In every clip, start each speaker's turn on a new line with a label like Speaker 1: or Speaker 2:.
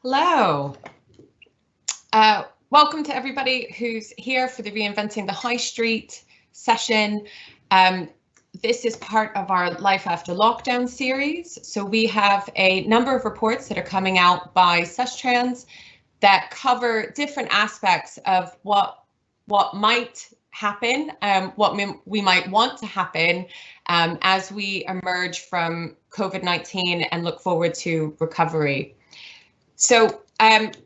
Speaker 1: Hello. Welcome to everybody who's here for the Reinventing the High Street session. This is part of our Life After Lockdown series. So we have a number of reports that are coming out by Sustrans that cover different aspects of what might happen, what we might want to happen as we emerge from COVID-19 and look forward to recovery. So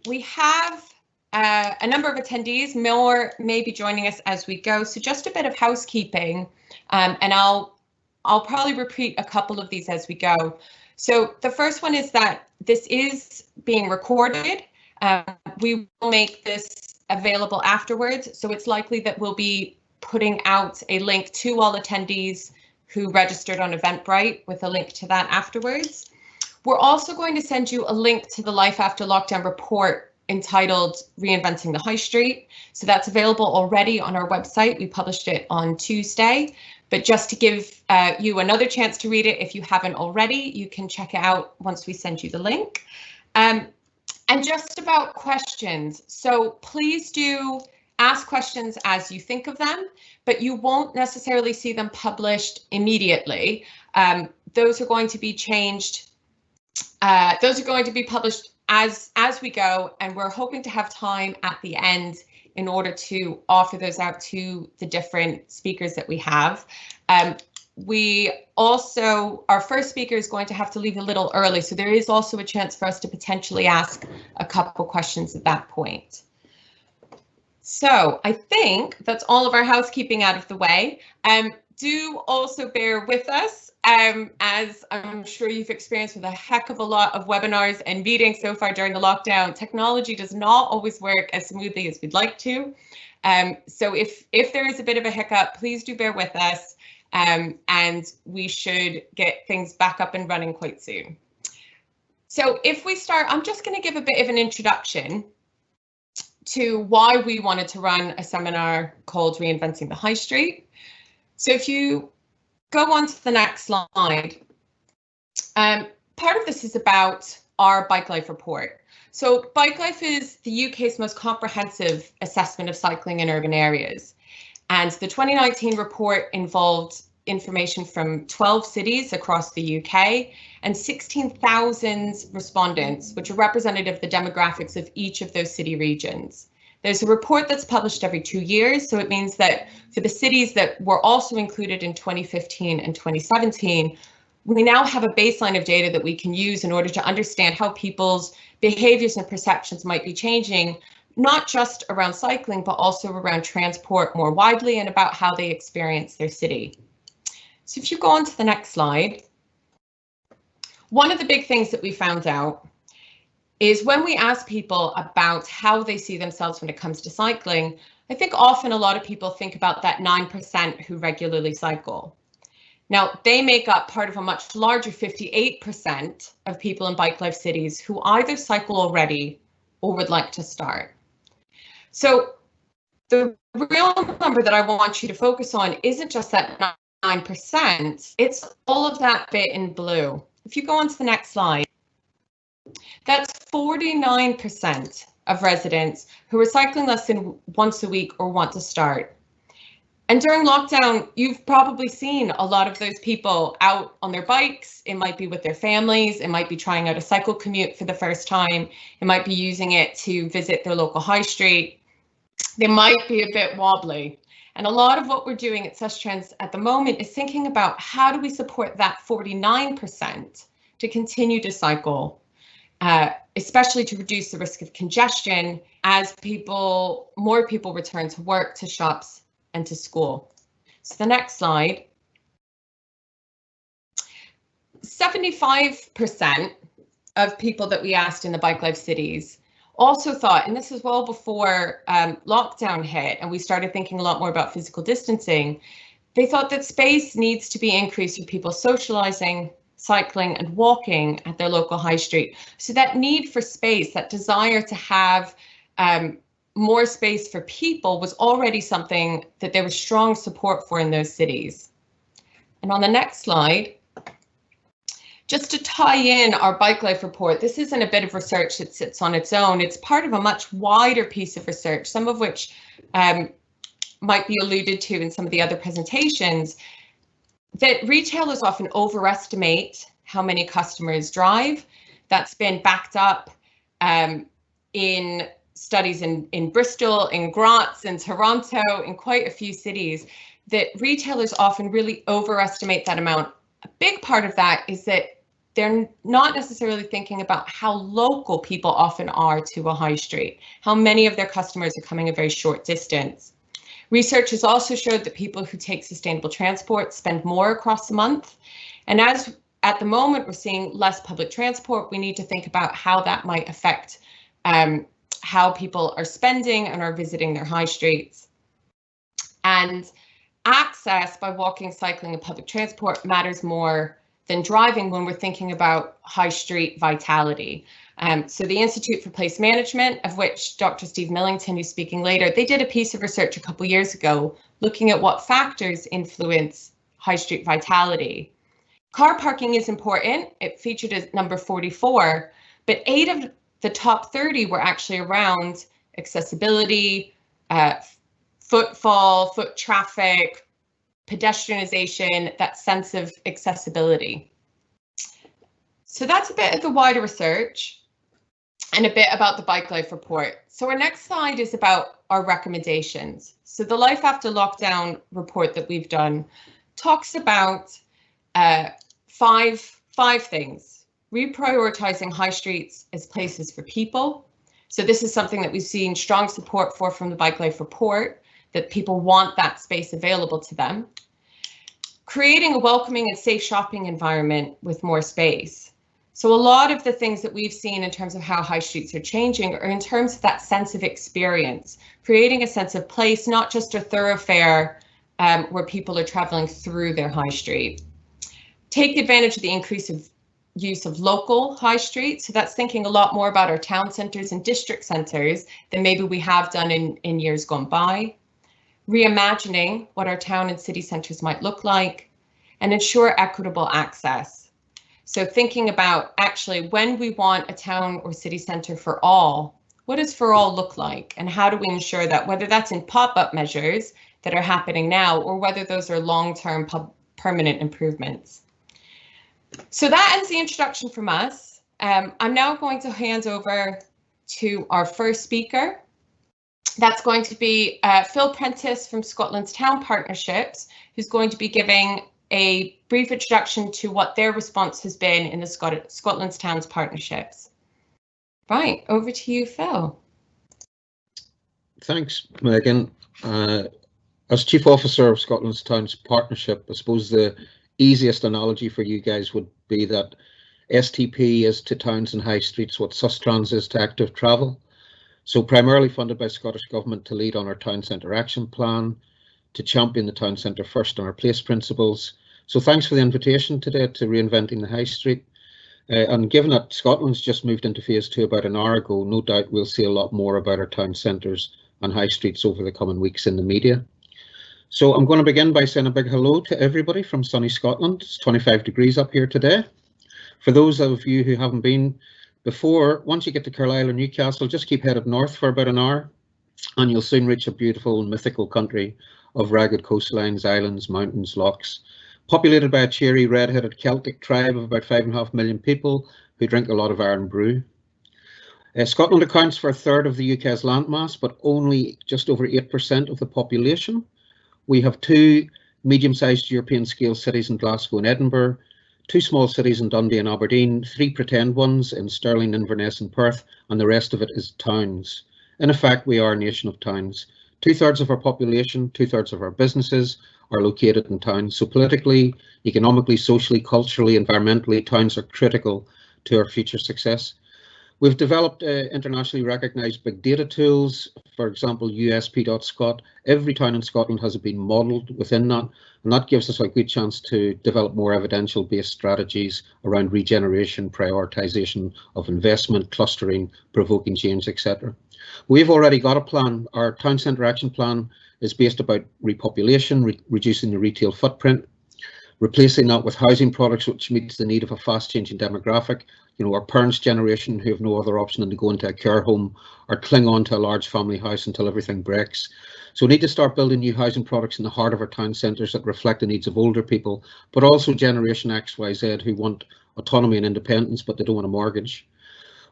Speaker 1: we have a number of attendees. More may be joining us as we go. So just a bit of housekeeping, and I'll probably repeat a couple of these as we go. So the first one is that this is being recorded. We will make this available afterwards. So it's likely that we'll be putting out a link to all attendees who registered on Eventbrite with a link to that afterwards. We're also going to send you a link to the Life After Lockdown report entitled Reinventing the High Street. So that's available already on our website. We published it on Tuesday, but just to give you another chance to read it, if you haven't already, you can check it out once we send you the link. And just about questions. So please do ask questions as you think of them, but you won't necessarily see them published immediately. Those are going to be changed. Those are going to be published as we go, and we're hoping to have time at the end in order to offer those out to the different speakers that we have. We also, our first speaker is going to have to leave a little early, so there is also a chance for us to potentially ask a couple questions at that point. So I think that's all of our housekeeping out of the way. Do also bear with us, as I'm sure you've experienced with a heck of a lot of webinars and meetings so far during the lockdown. Technology does not always work as smoothly as we'd like to. So if there is a bit of a hiccup, please do bear with us, and we should get things back up and running quite soon. So if we start, I'm just going to give a bit of an introduction to why we wanted to run a seminar called Reinventing the High Street. So if you go on to the next slide, part of this is about our Bike Life report. So Bike Life is the UK's most comprehensive assessment of cycling in urban areas. And the 2019 report involved information from 12 cities across the UK and 16,000 respondents, which are representative of the demographics of each of those city regions. There's a report that's published every 2 years, so it means that for the cities that were also included in 2015 and 2017, we now have a baseline of data that we can use in order to understand how people's behaviours and perceptions might be changing, not just around cycling, but also around transport more widely and about how they experience their city. So if you go on to the next slide, one of the big things that we found out is when we ask people about how they see themselves when it comes to cycling, I think often a lot of people think about that 9% who regularly cycle. Now, they make up part of a much larger 58% of people in Bike Life cities who either cycle already or would like to start. So the real number that I want you to focus on isn't just that 9%, it's all of that bit in blue. If you go on to the next slide, that's 49% of residents who are cycling less than once a week or want to start. And during lockdown, you've probably seen a lot of those people out on their bikes. It might be with their families. It might be trying out a cycle commute for the first time. It might be using it to visit their local high street. They might be a bit wobbly. And a lot of what we're doing at Sustrans at the moment is thinking about how do we support that 49% to continue to cycle, especially to reduce the risk of congestion as more people return to work, to shops, and to school. So the next slide. 75% of people that we asked in the Bike Life cities also thought, and this is well before lockdown hit and we started thinking a lot more about physical distancing, they thought that space needs to be increased for people socializing, cycling and walking at their local high street. So that need for space, that desire to have more space for people was already something that there was strong support for in those cities. And on the next slide, Just to tie in our bike life report, this isn't a bit of research that sits on its own. It's part of a much wider piece of research, some of which might be alluded to in some of the other presentations, that retailers often overestimate how many customers drive. That's been backed up in studies in Bristol, in Graz, in Toronto, in quite a few cities, that retailers often really overestimate that amount. A big part of that is that they're not necessarily thinking about how local people often are to a high street, how many of their customers are coming a very short distance. Research has also showed that people who take sustainable transport spend more across the month. And as at the moment we're seeing less public transport, we need to think about how that might affect how people are spending and are visiting their high streets. And access by walking, cycling and public transport matters more than driving when we're thinking about high street vitality. So the Institute for Place Management, of which Dr. Steve Millington, who's speaking later, they did a piece of research a couple of years ago looking at what factors influence high street vitality. Car parking is important. It featured as number 44, but 8 of the top 30 were actually around accessibility, footfall, foot traffic, pedestrianization, that sense of accessibility. So that's a bit of the wider research and a bit about the bike life report. So our next slide is about our recommendations. So the Life After Lockdown report that we've done talks about five things. Reprioritizing high streets as places for people. So this is something that we've seen strong support for from the Bike Life report, that people want that space available to them. Creating a welcoming and safe shopping environment with more space. So a lot of the things that we've seen in terms of how high streets are changing are in terms of that sense of experience, creating a sense of place, not just a thoroughfare where people are traveling through their high street. Take advantage of the increase of use of local high streets. So that's thinking a lot more about our town centres and district centres than maybe we have done in years gone by. Reimagining what our town and city centres might look like, and ensure equitable access. So thinking about actually when we want a town or city centre for all, what does for all look like? And how do we ensure that, whether that's in pop-up measures that are happening now, or whether those are long-term permanent improvements. So that ends the introduction from us. I'm now going to hand over to our first speaker. That's going to be Phil Prentice from Scotland's Town Partnerships, who's going to be giving a brief introduction to what their response has been in the Scotland's Towns Partnerships. Right, over to you, Phil.
Speaker 2: Thanks, Megan. As Chief Officer of Scotland's Towns Partnership, I suppose the easiest analogy for you guys would be that STP is to towns and high streets what Sustrans is to active travel. So primarily funded by Scottish Government to lead on our Town Centre Action Plan, to champion the Town Centre First on our place principles. So thanks for the invitation today to Reinventing the High Street. And given that Scotland's just moved into phase 2 about an hour ago, no doubt we'll see a lot more about our town centres and high streets over the coming weeks in the media. So I'm going to begin by saying a big hello to everybody from sunny Scotland. It's 25 degrees up here today. For those of you who haven't been before, once you get to Carlisle or Newcastle, just keep headed north for about an hour and you'll soon reach a beautiful and mythical country of ragged coastlines, islands, mountains, lochs, populated by a cheery red-headed Celtic tribe of about 5.5 million people who drink a lot of iron brew. Scotland accounts for a third of the UK's landmass, but only just over 8% of the population. We have 2 medium-sized European scale cities in Glasgow and Edinburgh, 2 small cities in Dundee and Aberdeen, 3 pretend ones in Stirling, Inverness and Perth, and the rest of it is towns. In effect, we are a nation of towns. 2/3 of our population, 2/3 of our businesses are located in towns. So politically, economically, socially, culturally, environmentally, towns are critical to our future success. We've developed internationally recognised big data tools, for example, USP.Scot. Every town in Scotland has been modelled within that, and that gives us a good chance to develop more evidential-based strategies around regeneration, prioritisation of investment, clustering, provoking change, etc. We've already got a plan. Our Town Centre Action Plan is based about repopulation, reducing the retail footprint, replacing that with housing products which meets the need of a fast changing demographic. You know, our parents' generation who have no other option than to go into a care home or cling on to a large family house until everything breaks. So we need to start building new housing products in the heart of our town centres that reflect the needs of older people, but also Generation X, Y, Z who want autonomy and independence, but they don't want a mortgage.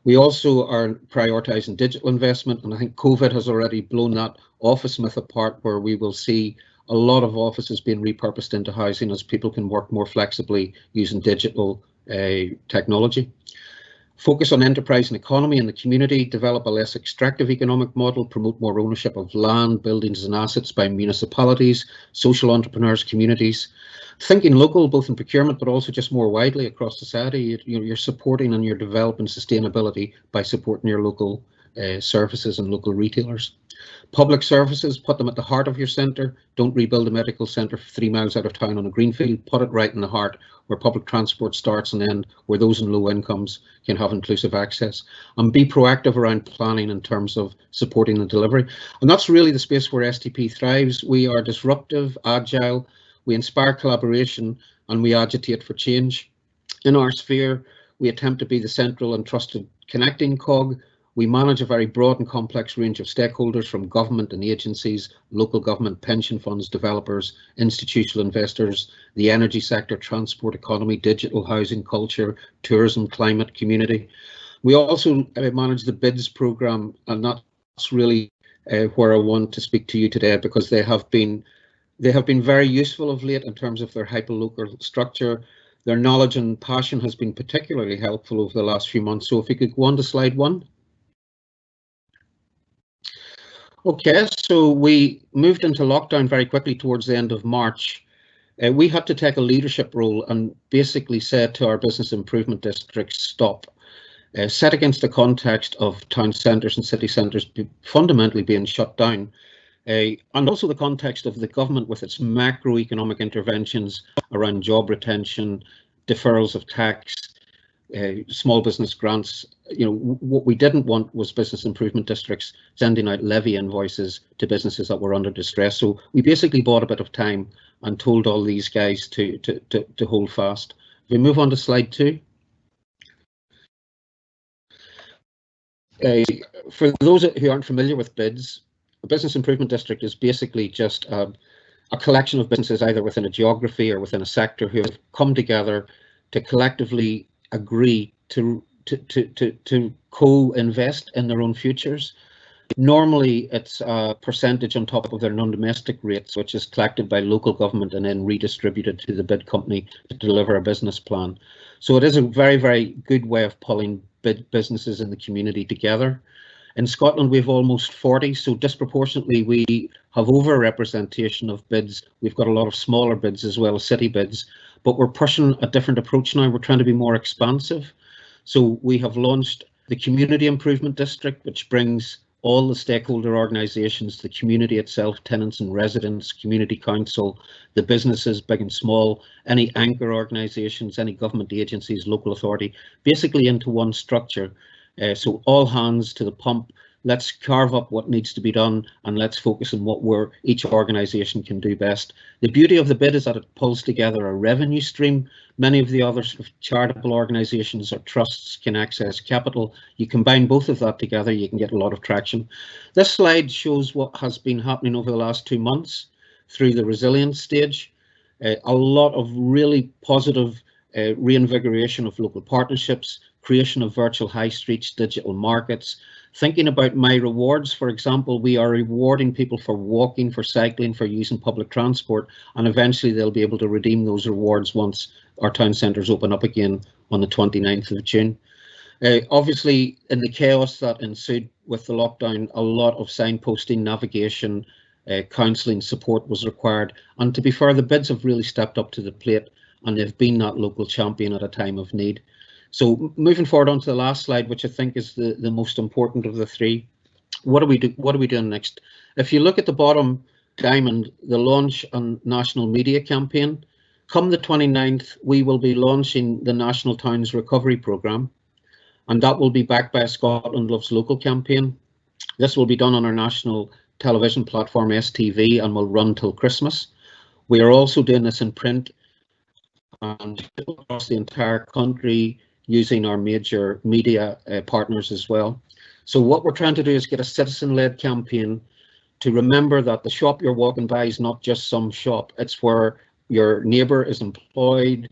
Speaker 2: We also are prioritising digital investment, and I think COVID has already blown that office myth apart, where we will see a lot of offices being repurposed into housing as people can work more flexibly using digital technology. Focus on enterprise and economy in the community, develop a less extractive economic model, promote more ownership of land, buildings and assets by municipalities, social entrepreneurs, communities. Thinking local, both in procurement, but also just more widely across society. You're supporting and you're developing sustainability by supporting your local services and local retailers. Public services, put them at the heart of your centre. Don't rebuild a medical centre 3 miles out of town on a greenfield. Put it right in the heart where public transport starts and ends, where those in low incomes can have inclusive access. And be proactive around planning in terms of supporting the delivery. And that's really the space where STP thrives. We are disruptive, agile, we inspire collaboration, and we agitate for change. In our sphere, we attempt to be the central and trusted connecting cog. We manage a very broad and complex range of stakeholders, from government and agencies, local government, pension funds, developers, institutional investors, the energy sector, transport, economy, digital, housing, culture, tourism, climate, community. We also manage the bids programme, and that's really where I want to speak to you today, because they have been very useful of late in terms of their hyperlocal structure. Their knowledge and passion has been particularly helpful over the last few months. So if you could go on to slide 1. Okay, so we moved into lockdown very quickly towards the end of March. We had to take a leadership role and basically said to our business improvement districts, stop. Set against the context of town centres and city centres fundamentally being shut down. And also the context of the government with its macroeconomic interventions around job retention, deferrals of tax, small business grants. You know, what we didn't want was business improvement districts sending out levy invoices to businesses that were under distress. So we basically bought a bit of time and told all these guys to hold fast. If we move on to slide 2. For those who aren't familiar with bids, a business improvement district is basically just a collection of businesses either within a geography or within a sector who have come together to collectively agree to co-invest in their own futures. Normally it's a percentage on top of their non-domestic rates, which is collected by local government and then redistributed to the bid company to deliver a business plan. So it is a very, very good way of pulling bid businesses in the community together. In Scotland, we have almost 40, so disproportionately we have over-representation of bids. We've got a lot of smaller bids as well as city bids, but we're pushing a different approach now. We're trying to be more expansive. So we have launched the Community Improvement District, which brings all the stakeholder organisations, the community itself, tenants and residents, community council, the businesses, big and small, any anchor organisations, any government agencies, local authority, basically into one structure. So all hands to the pump. Let's carve up what needs to be done and let's focus on what each organisation can do best. The beauty of the bid is that it pulls together a revenue stream. Many of the other sort of charitable organisations or trusts can access capital. You combine both of that together, you can get a lot of traction. This slide shows what has been happening over the last 2 months through the resilience stage. A lot of really positive reinvigoration of local partnerships, creation of virtual high streets, digital markets. Thinking about My Rewards, for example, we are rewarding people for walking, for cycling, for using public transport, and eventually they'll be able to redeem those rewards once our town centres open up again on the 29th of June. Obviously, in the chaos that ensued with the lockdown, a lot of signposting, navigation, counselling support was required. And to be fair, the bids have really stepped up to the plate and they've been that local champion at a time of need. So moving forward onto the last slide, which I think is the most important of the three, what are we doing next? If you look at the bottom diamond, the launch and national media campaign, come the 29th, we will be launching the National Towns Recovery Programme, and that will be backed by a Scotland Loves Local campaign. This will be done on our national television platform STV and will run till Christmas. We are also doing this in print. and across the entire country using our major media partners as well. So what we're trying to do is get a citizen-led campaign to remember that the shop you're walking by is not just some shop. It's where your neighbour is employed,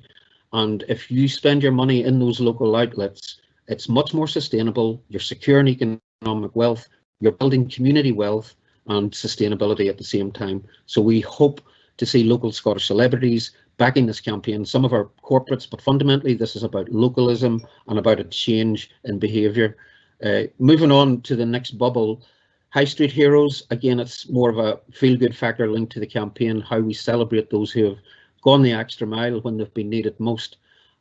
Speaker 2: and if you spend your money in those local outlets, it's much more sustainable. You're securing economic wealth, you're building community wealth and sustainability at the same time. So we hope to see local Scottish celebrities backing this campaign, some of our corporates, but fundamentally this is about localism and about a change in behaviour. Moving on to the next bubble, High Street Heroes, again, it's more of a feel-good factor linked to the campaign, how we celebrate those who have gone the extra mile when they've been needed most.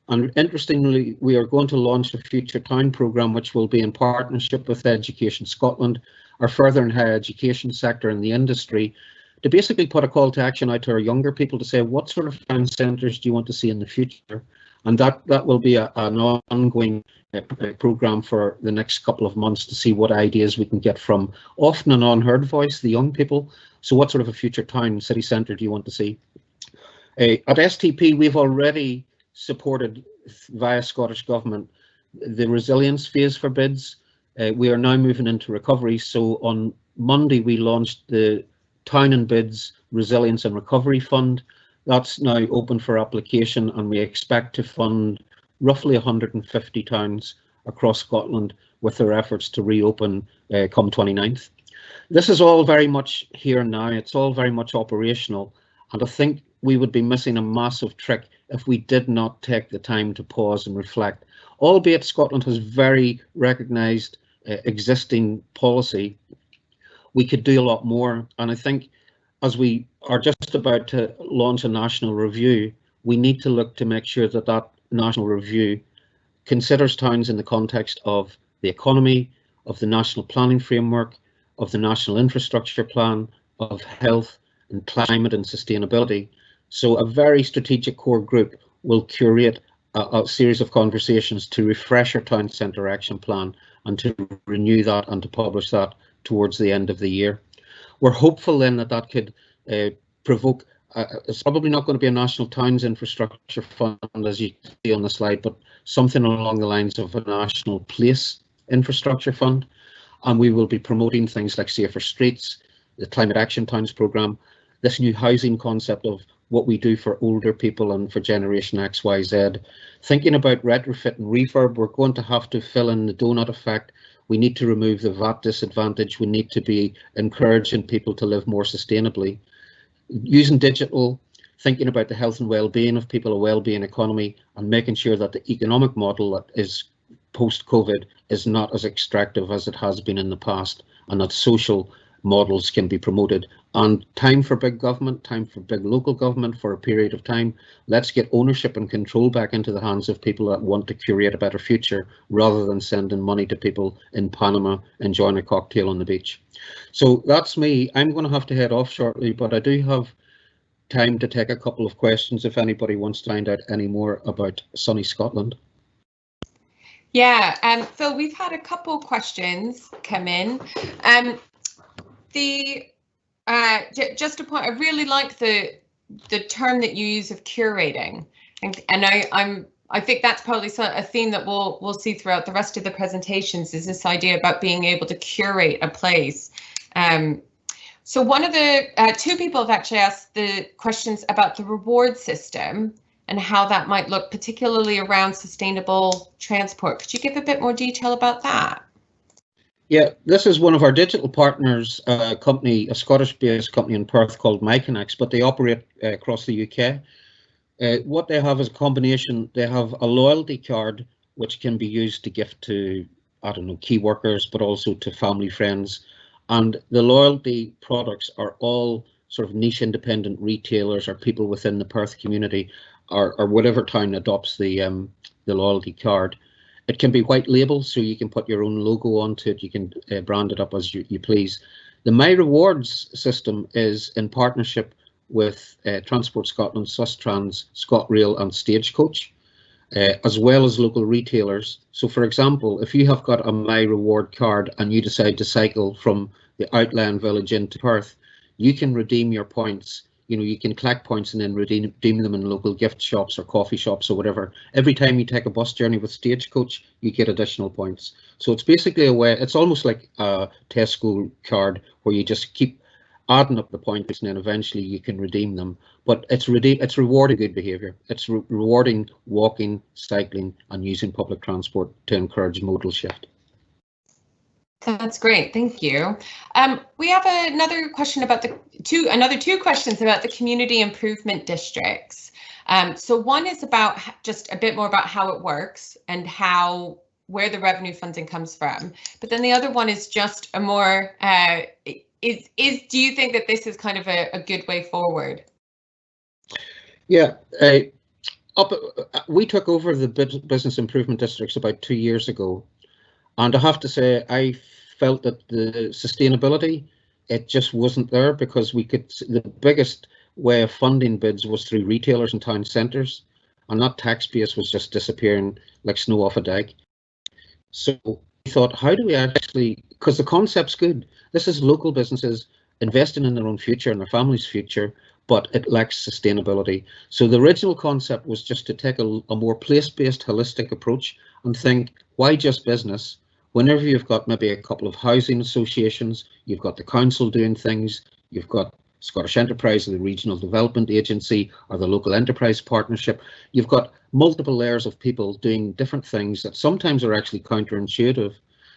Speaker 2: And interestingly, we are going to launch a Future Town programme, which will be in partnership with Education Scotland, our further and higher education sector and the industry, to basically put a call to action out to our younger people to say, what sort of town centres do you want to see in the future? And that will be an ongoing programme for the next couple of months to see what ideas we can get from often an unheard voice, the young people. So what sort of a future town, city centre do you want to see? At STP, we've already supported via Scottish Government the resilience phase for bids. We are now moving into recovery. So on Monday, we launched the Town and Bids Resilience and Recovery Fund. That's now open for application, and we expect to fund roughly 150 towns across Scotland with their efforts to reopen come 29th. This is all very much here now. It's all very much operational, and I think we would be missing a massive trick if we did not take the time to pause and reflect. Albeit Scotland has very recognised existing policy, we could do a lot more. And I think as we are just about to launch a national review, we need to look to make sure that that national review considers towns in the context of the economy, of the national planning framework, of the national infrastructure plan, of health and climate and sustainability. So a very strategic core group will curate a series of conversations to refresh our town centre action plan and to renew that and to publish that towards the end of the year. We're hopeful then that that could provoke, it's probably not going to be a national towns infrastructure fund as you see on the slide, but something along the lines of a national place infrastructure fund. And we will be promoting things like Safer Streets, the Climate Action Towns programme, this new housing concept of what we do for older people and for Generation X, Y, Z. Thinking about retrofit and refurb, we're going to have to fill in the donut effect. We need to remove the VAT disadvantage. We need to be encouraging people to live more sustainably. Using digital, thinking about the health and well-being of people, a well-being economy, and making sure that the economic model that is post-COVID is not as extractive as it has been in the past, and that social models can be promoted. And time for big government, time for big local government for a period of time. Let's get ownership and control back into the hands of people that want to curate a better future, rather than sending money to people in Panama enjoying a cocktail on the beach. So that's me. I'm going to have to head off shortly, but I do have time to take a couple of questions if anybody wants to find out any more about sunny Scotland.
Speaker 1: Yeah, Phil, we've had a couple questions come in. Just a point, I really like the term that you use of curating, and I think that's probably a theme that we'll see throughout the rest of the presentations, is this idea about being able to curate a place. So one of the two people have actually asked the questions about the reward system and how that might look, particularly around sustainable transport. Could you give a bit more detail about that?
Speaker 2: Yeah, this is one of our digital partners, company, a Scottish-based company in Perth called MyConnex, but they operate across the UK. What they have is a combination. They have a loyalty card, which can be used to gift to, I don't know, key workers, but also to family, friends. And the loyalty products are all sort of niche independent retailers or people within the Perth community, or whatever town adopts the loyalty card. It can be white label, so you can put your own logo onto it. You can brand it up as you please. The My Rewards system is in partnership with Transport Scotland, Sustrans, ScotRail and Stagecoach, as well as local retailers. So for example, if you have got a My Reward card and you decide to cycle from the outland village into Perth, you can redeem your points You can collect points and then redeem them in local gift shops or coffee shops or whatever. Every time you take a bus journey with Stagecoach, you get additional points. So it's basically a way, it's almost like a Tesco card where you just keep adding up the points and then eventually you can redeem them. But it's rewarding good behaviour. It's rewarding walking, cycling and using public transport to encourage modal shift.
Speaker 1: That's great, thank you. We have another question about two questions about the community improvement districts. So one is about just a bit more about how it works and where the revenue funding comes from. But then the other one is just a more do you think that this is kind of a good way forward?
Speaker 2: Yeah, we took over the business improvement districts about 2 years ago. And I have to say, I felt that the sustainability, it just wasn't there because the biggest way of funding bids was through retailers and town centres, and that tax base was just disappearing like snow off a dike. So we thought, how do we actually, because the concept's good, this is local businesses investing in their own future and their family's future, but it lacks sustainability. So the original concept was just to take a more place-based holistic approach and think, why just business? Whenever you've got maybe a couple of housing associations, you've got the council doing things, you've got Scottish Enterprise or the Regional Development Agency or the Local Enterprise Partnership, you've got multiple layers of people doing different things that sometimes are actually counterintuitive.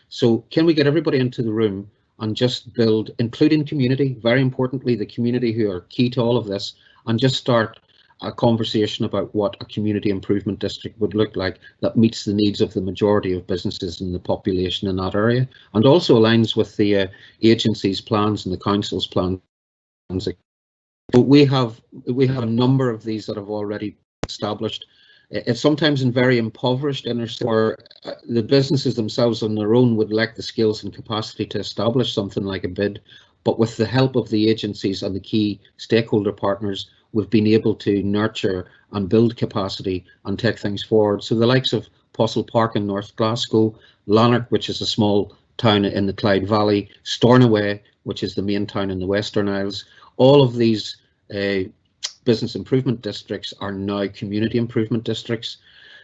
Speaker 2: So can we get everybody into the room and just build, including community, very importantly, the community who are key to all of this, and just start a conversation about what a community improvement district would look like that meets the needs of the majority of businesses in the population in that area, and also aligns with the agency's plans and the council's plans. But we have a number of these that have already established. It's sometimes in very impoverished inner where the businesses themselves on their own would lack the skills and capacity to establish something like a bid, but with the help of the agencies and the key stakeholder partners, we've been able to nurture and build capacity and take things forward. So the likes of Postle Park in North Glasgow, Lanark, which is a small town in the Clyde Valley, Stornoway, which is the main town in the Western Isles, all of these business improvement districts are now community improvement districts.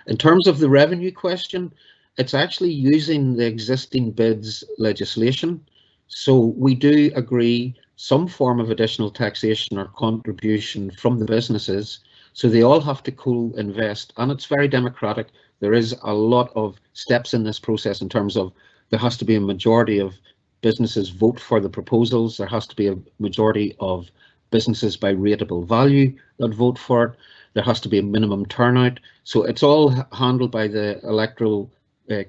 Speaker 2: In terms of the revenue question, it's actually using the existing bids legislation. So we do agree some form of additional taxation or contribution from the businesses. So they all have to co-invest, and it's very democratic. There is a lot of steps in this process in terms of there has to be a majority of businesses vote for the proposals. There has to be a majority of businesses by rateable value that vote for it. There has to be a minimum turnout. So it's all handled by the electoral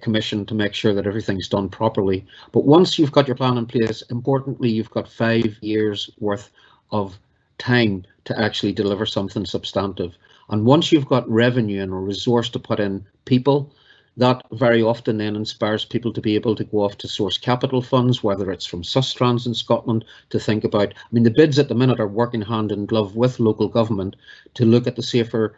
Speaker 2: commission to make sure that everything's done properly. But once you've got your plan in place, importantly, you've got 5 years worth of time to actually deliver something substantive. And once you've got revenue and a resource to put in people, that very often then inspires people to be able to go off to source capital funds, whether it's from Sustrans in Scotland, to think about, I mean, the bids at the minute are working hand in glove with local government to look at the Safer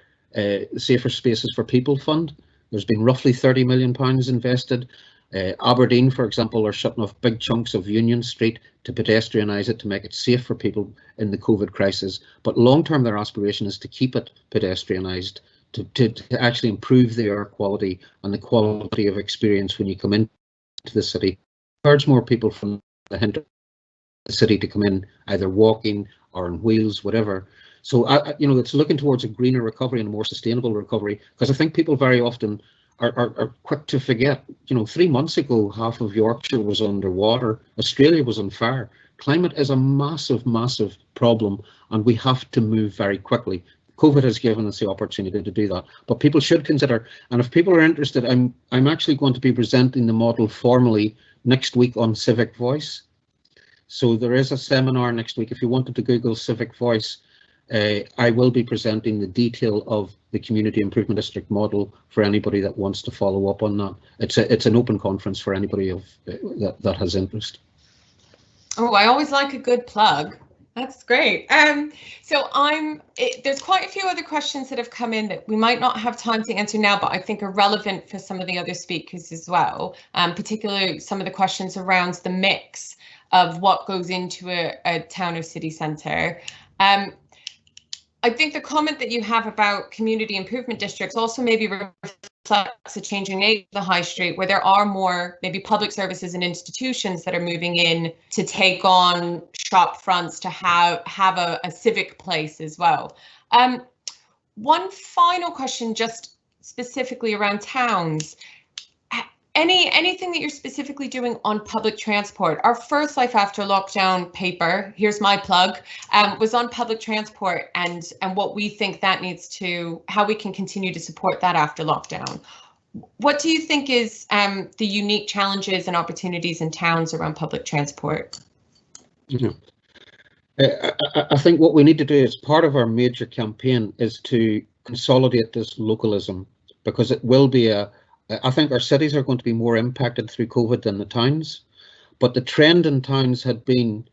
Speaker 2: Spaces for People fund. There's been roughly £30 million invested. Aberdeen, for example, are shutting off big chunks of Union Street to pedestrianise it, to make it safe for people in the COVID crisis. But long term, their aspiration is to keep it pedestrianised, to actually improve the air quality and the quality of experience when you come into the city. Encourage more people from the city to come in, either walking or on wheels, whatever. So, it's looking towards a greener recovery and a more sustainable recovery, because I think people very often are quick to forget. 3 months ago, half of Yorkshire was underwater. Australia was on fire. Climate is a massive, massive problem, and we have to move very quickly. COVID has given us the opportunity to do that, but people should consider, and if people are interested, I'm actually going to be presenting the model formally next week on Civic Voice. So there is a seminar next week. If you wanted to Google Civic Voice, I will be presenting the detail of the Community Improvement District model for anybody that wants to follow up on that. It's an open conference for anybody that has interest.
Speaker 1: Oh, I always like a good plug. That's great. So there's quite a few other questions that have come in that we might not have time to answer now, but I think are relevant for some of the other speakers as well, particularly some of the questions around the mix of what goes into a town or city centre. I think the comment that you have about community improvement districts also maybe reflects a changing nature of the high street, where there are more maybe public services and institutions that are moving in to take on shop fronts, to have a civic place as well. One final question, just specifically around towns. Anything that you're specifically doing on public transport? Our first Life After Lockdown paper, here's my plug, was on public transport and what we think that needs to, how we can continue to support that after lockdown. What do you think is the unique challenges and opportunities in towns around public transport?
Speaker 2: Yeah. I think what we need to do as part of our major campaign is to consolidate this localism, because it will be I think our cities are going to be more impacted through COVID than the towns, but the trend in towns had been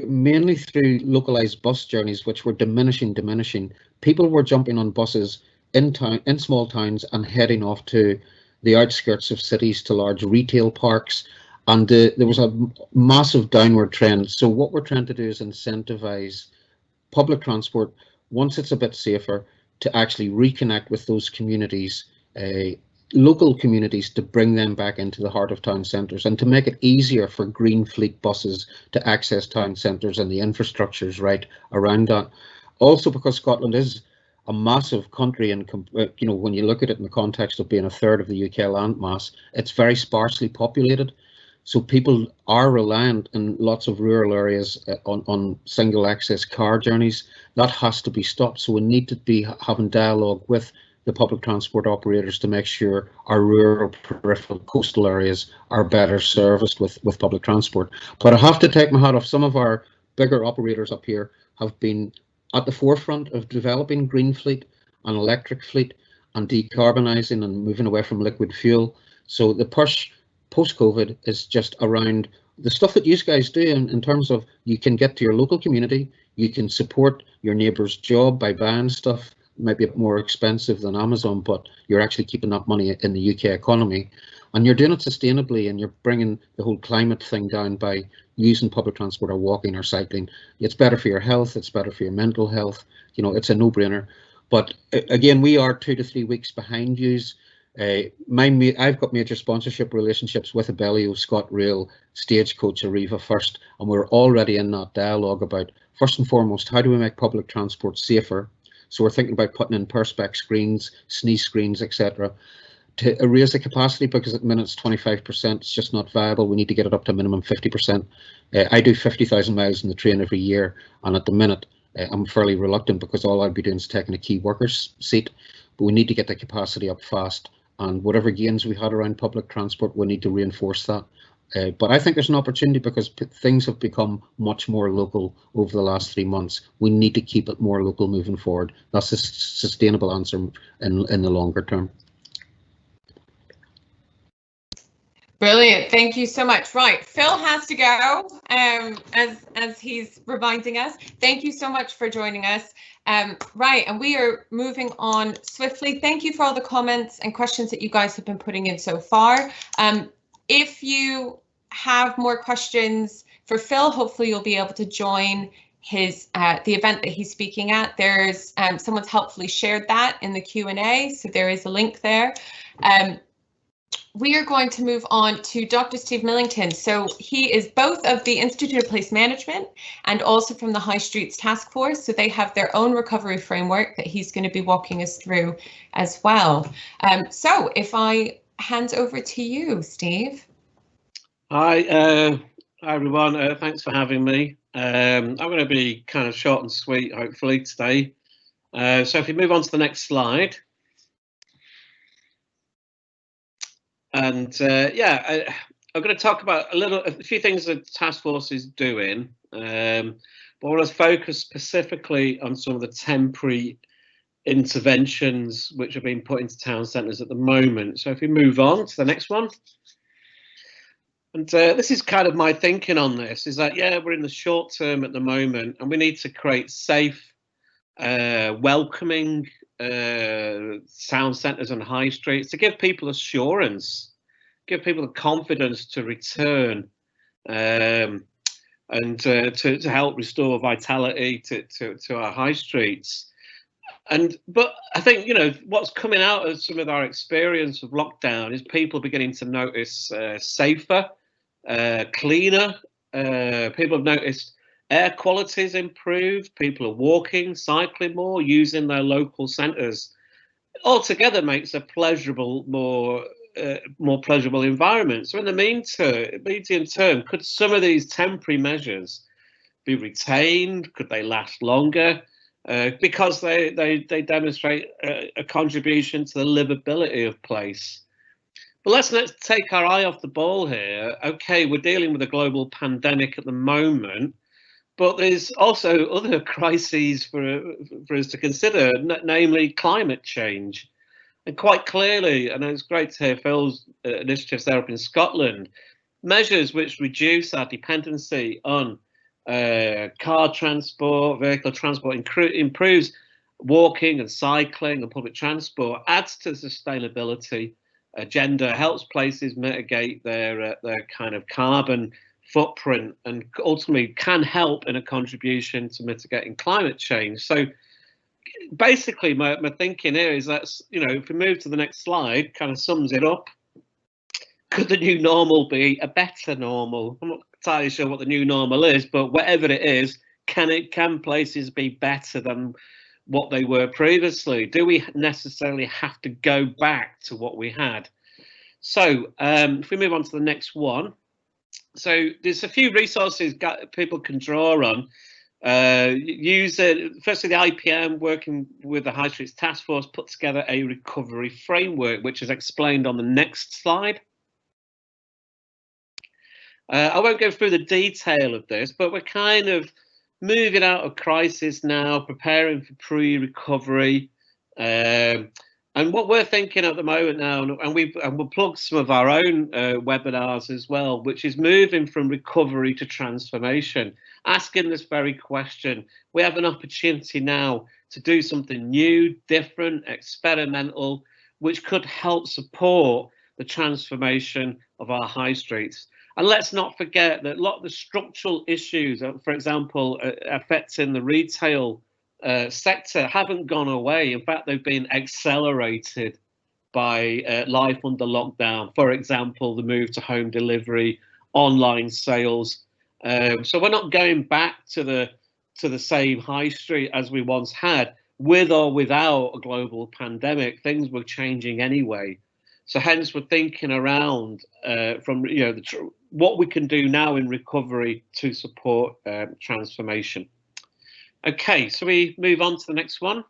Speaker 2: mainly through localized bus journeys, which were diminishing. People were jumping on buses in small towns and heading off to the outskirts of cities, to large retail parks, and there was a massive downward trend. So what we're trying to do is incentivize public transport, once it's a bit safer, to actually reconnect with those communities, local communities, to bring them back into the heart of town centres, and to make it easier for green fleet buses to access town centres and the infrastructures right around that. Also, because Scotland is a massive country, and you know, when you look at it in the context of being a third of the UK landmass, it's very sparsely populated. So people are reliant in lots of rural areas on single access car journeys. That has to be stopped. So we need to be having dialogue with the public transport operators to make sure our rural, peripheral, coastal areas are better serviced with public transport. But I have to take my hat off. Some of our bigger operators up here have been at the forefront of developing green fleet and electric fleet and decarbonising and moving away from liquid fuel. So the push post-COVID is just around the stuff that you guys do in terms of, you can get to your local community, you can support your neighbour's job by buying stuff. It might be more expensive than Amazon, but you're actually keeping that money in the UK economy, and you're doing it sustainably, and you're bringing the whole climate thing down by using public transport or walking or cycling. It's better for your health, it's better for your mental health, you know, it's a no-brainer. But again, we are 2 to 3 weeks behind yous. I've got major sponsorship relationships with Abellio, ScotRail, Stagecoach, Arriva First, and we're already in that dialogue about, first and foremost, how do we make public transport safer? So we're thinking about putting in perspex screens, sneeze screens, etc., to raise the capacity, because at the minute it's 25%. It's just not viable. We need to get it up to a minimum 50%. I do 50,000 miles in the train every year, and at the minute I'm fairly reluctant, because all I'd be doing is taking a key worker's seat. But we need to get the capacity up fast, and whatever gains we had around public transport, we need to reinforce that. But I think there's an opportunity, because things have become much more local over the last 3 months. We need to keep it more local moving forward. That's a sustainable answer in the longer term.
Speaker 1: Brilliant, thank you so much. Right, Phil has to go, as he's reminding us. Thank you so much for joining us. Right, and we are moving on swiftly. Thank you for all the comments and questions that you guys have been putting in so far. If you have more questions for Phil, hopefully you'll be able to join his the event that he's speaking at. There's someone's helpfully shared that in the Q&A, so there is a link there. We are going to move on to Dr. Steve Millington. So he is both of the Institute of Place Management and also from the High Streets Taskforce. So they have their own recovery framework that he's going to be walking us through as well. So if I hand over to you, Steve.
Speaker 3: Hi everyone. Thanks for having me. I'm going to be kind of short and sweet, hopefully, today. So if we move on to the next slide. And yeah, I'm going to talk about a few things that Taskforce is doing, but I want to focus specifically on some of the temporary interventions which are being put into town centres at the moment. So if we move on to the next one. And this is kind of my thinking on this, is that, yeah, we're in the short term at the moment, and we need to create safe, welcoming town centres and high streets to give people assurance, give people the confidence to return, and to help restore vitality to our high streets. But I think, what's coming out of some of our experience of lockdown is people beginning to notice safer, cleaner. People have noticed air quality has improved. People are walking, cycling more, using their local centres. Altogether makes a pleasurable, more pleasurable environment. So in the medium term, could some of these temporary measures be retained? Could they last longer? Because they demonstrate a contribution to the livability of place. But let's take our eye off the ball here. Okay, we're dealing with a global pandemic at the moment, but there's also other crises for us to consider, namely climate change. And quite clearly, and it's great to hear Phil's initiatives there up in Scotland, measures which reduce our dependency on car transport, vehicle transport, improves walking and cycling and public transport, adds to the sustainability agenda, helps places mitigate their kind of carbon footprint, and ultimately can help in a contribution to mitigating climate change. So basically my thinking here is that, if we move to the next slide, kind of sums it up. Could the new normal be a better normal? I'm not entirely sure what the new normal is, but whatever it is, can places be better than what they were previously? Do we necessarily have to go back to what we had? So if we move on to the next one. So there's a few resources people can draw on. Firstly, the IPM, working with the High Streets Taskforce, put together a recovery framework, which is explained on the next slide. I won't go through the detail of this, but we're kind of moving out of crisis now, preparing for pre-recovery. And what we're thinking at the moment now, and we'll plug some of our own webinars as well, which is moving from recovery to transformation, asking this very question. We have an opportunity now to do something new, different, experimental, which could help support the transformation of our high streets. And let's not forget that a lot of the structural issues, for example, affecting the retail sector haven't gone away. In fact, they've been accelerated by life under lockdown. For example, the move to home delivery, online sales. So we're not going back to the same high street as we once had, with or without a global pandemic. Things were changing anyway. So hence we're thinking around from what we can do now in recovery to support transformation. Okay, so we move on to the next one.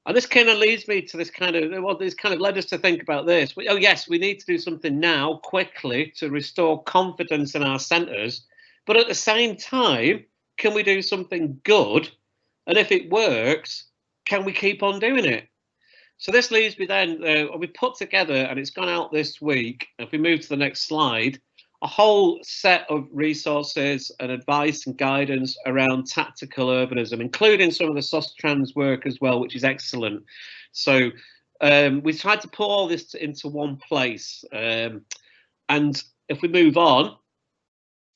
Speaker 3: And this kind of leads me to this kind of led us to think about this. Oh yes, we need to do something now quickly to restore confidence in our centres, but at the same time, can we do something good? And if it works, can we keep on doing it? So this leads me then, we put together, and it's gone out this week, if we move to the next slide, a whole set of resources and advice and guidance around tactical urbanism, including some of the Sustrans work as well, which is excellent. So we tried to put all this into one place. And if we move on,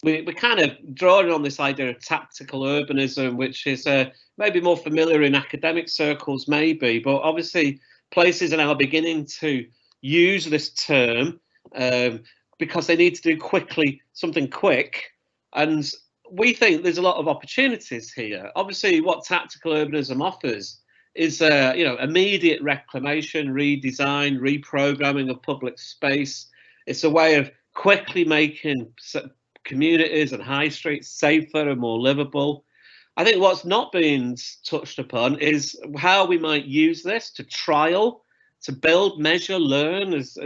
Speaker 3: we're kind of drawing on this idea of tactical urbanism, which is maybe more familiar in academic circles, maybe, but obviously places are now beginning to use this term because they need to do something quick. And we think there's a lot of opportunities here. Obviously, what tactical urbanism offers is immediate reclamation, redesign, reprogramming of public space. It's a way of quickly making communities and high streets safer and more livable. I think what's not being touched upon is how we might use this to trial, to build, measure, learn, as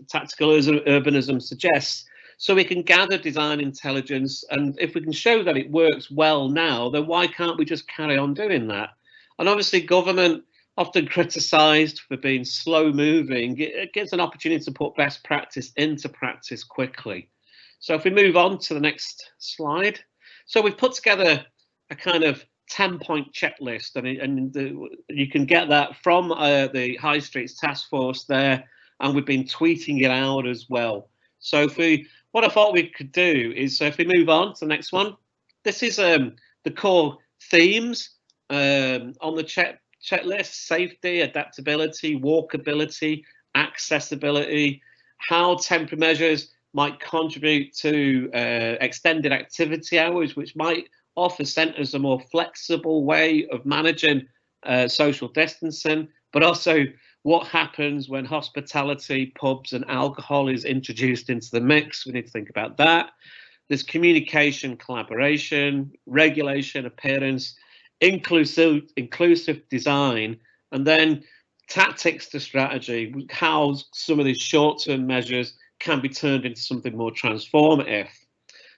Speaker 3: tactical urbanism suggests, so we can gather design intelligence. And if we can show that it works well now, then why can't we just carry on doing that? And obviously government, often criticised for being slow moving, it gives an opportunity to put best practice into practice quickly. So if we move on to the next slide. So we've put together a kind of 10-point checklist, and you can get that from the High Streets Taskforce there, and we've been tweeting it out as well. So what I thought we could do is, if we move on to the next one, this is the core themes on the checklist: safety, adaptability, walkability, accessibility, how temporary measures might contribute to extended activity hours, which might offer centres a more flexible way of managing social distancing, but also what happens when hospitality, pubs and alcohol is introduced into the mix. We need to think about that. There's communication, collaboration, regulation, appearance, inclusive design, and then tactics to strategy, how some of these short-term measures can be turned into something more transformative.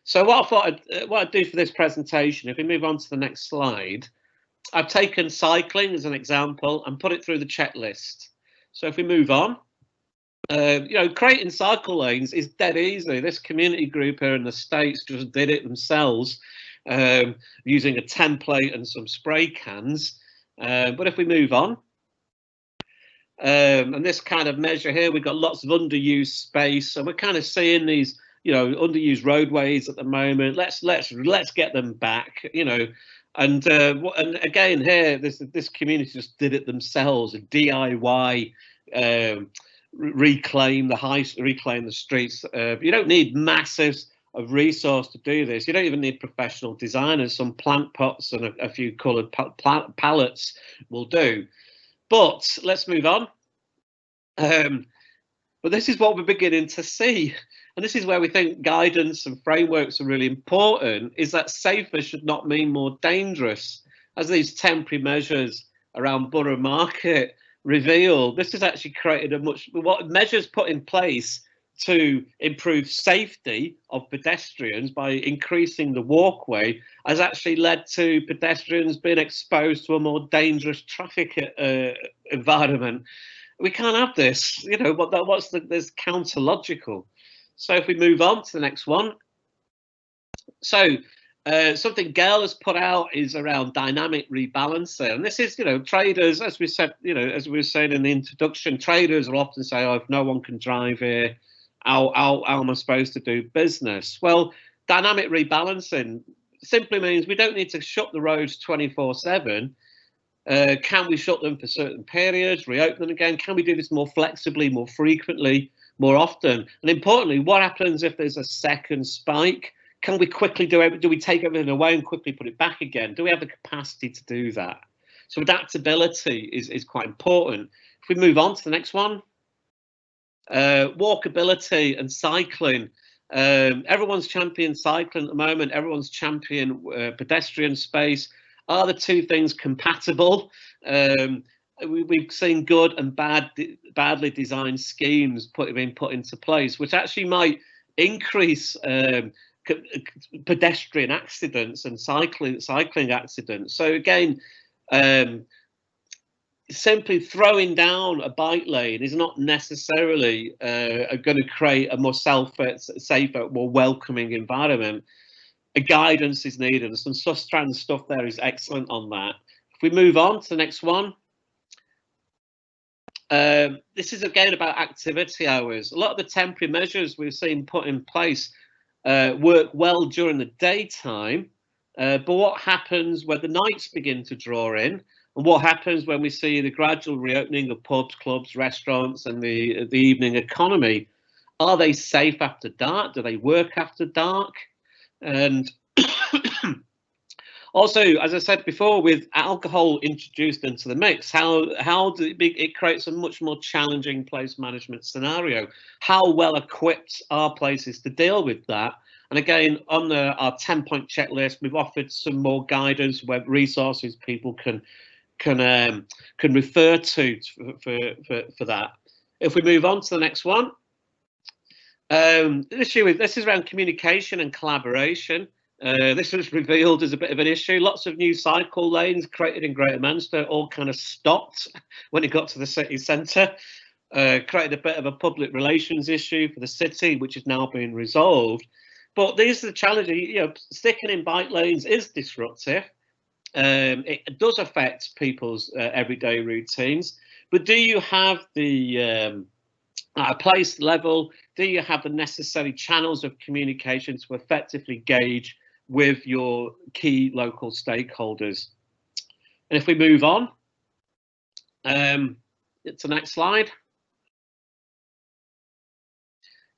Speaker 3: So what I'd do for this presentation, if we move on to the next slide, I've taken cycling as an example and put it through the checklist. So if we move on, you know, creating cycle lanes is dead easy. This community group here in the States just did it themselves, using a template and some spray cans. But if we move on, and this kind of measure here, we've got lots of underused space, so we're kind of seeing these, you know, underused roadways at the moment. Let's get them back, you know. And again here, this community just did it themselves, a DIY. Reclaim the streets. You don't need masses of resource to do this. You don't even need professional designers. Some plant pots and a few coloured pallets will do. But let's move on. But this is what we're beginning to see, and this is where we think guidance and frameworks are really important, is that safer should not mean more dangerous. As these temporary measures around Borough Market reveal, this has actually created what measures put in place to improve safety of pedestrians by increasing the walkway has actually led to pedestrians being exposed to a more dangerous traffic environment. We can't have this, you know. There's counter logical. So if we move on to the next one, so something Gail has put out is around dynamic rebalancing, and this is, you know, traders, as we said, you know, as we were saying in the introduction, traders will often say, oh, if no one can drive here, how am I supposed to do business? Well, dynamic rebalancing simply means we don't need to shut the roads 24/7. Can we shut them for certain periods, reopen them again? Can we do this more flexibly, more frequently, more often? And importantly, what happens if there's a second spike? Can we quickly do we take everything away and quickly put it back again? Do we have the capacity to do that? So adaptability is quite important. If we move on to the next one, walkability and cycling. Everyone's championing cycling at the moment. Everyone's championing pedestrian space. Are the two things compatible? We've seen good and badly designed schemes being put into place, which actually might increase pedestrian accidents and cycling accidents. So again, simply throwing down a bike lane is not necessarily going to create a more safer, more welcoming environment. A guidance is needed, and some Sustrans stuff there is excellent on that. If we move on to the next one, this is again about activity hours. A lot of the temporary measures we've seen put in place work well during the daytime, but what happens when the nights begin to draw in, and what happens when we see the gradual reopening of pubs, clubs, restaurants and the evening economy? Are they safe after dark? Do they work after dark? And also, as I said before, with alcohol introduced into the mix, how it creates a much more challenging place management scenario. How well equipped are places to deal with that? And again, on our 10-point checklist, we've offered some more guidance, web resources people can refer to for that. If we move on to the next one. This is around communication and collaboration. This was revealed as a bit of an issue. Lots of new cycle lanes created in Greater Manchester all kind of stopped when it got to the city centre. Created a bit of a public relations issue for the city, which is now being resolved. But these are the challenges. You know, sticking in bike lanes is disruptive. It does affect people's everyday routines. But do you have the at a place level, do you have the necessary channels of communication to effectively gauge with your key local stakeholders? And if we move on to the next slide.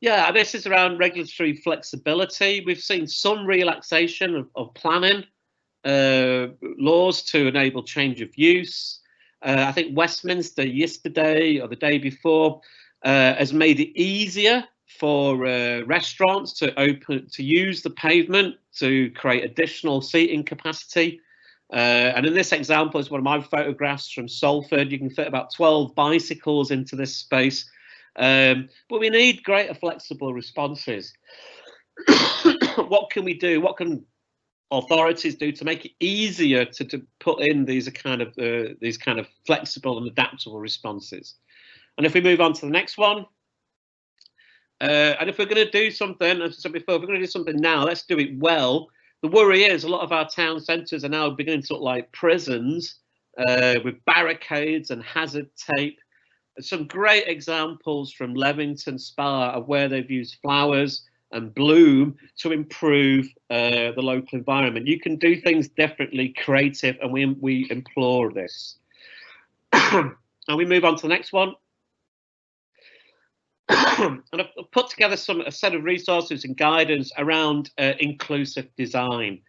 Speaker 3: Yeah, this is around regulatory flexibility. We've seen some relaxation of planning laws to enable change of use. I think Westminster yesterday or the day before has made it easier for restaurants to use the pavement to create additional seating capacity. And in this example is one of my photographs from Salford. You can fit about 12 bicycles into this space, but we need greater flexible responses. What can we do? What can authorities do to make it easier to put in these kind of flexible and adaptable responses? And if we move on to the next one, and if we're going to do something, as I said before, if we're going to do something now, let's do it well. The worry is a lot of our town centres are now beginning to look like prisons with barricades and hazard tape. Some great examples from Leamington Spa of where they've used flowers and bloom to improve the local environment. You can do things differently, creative, and we implore this. And we move on to the next one. And I've put together a set of resources and guidance around inclusive design.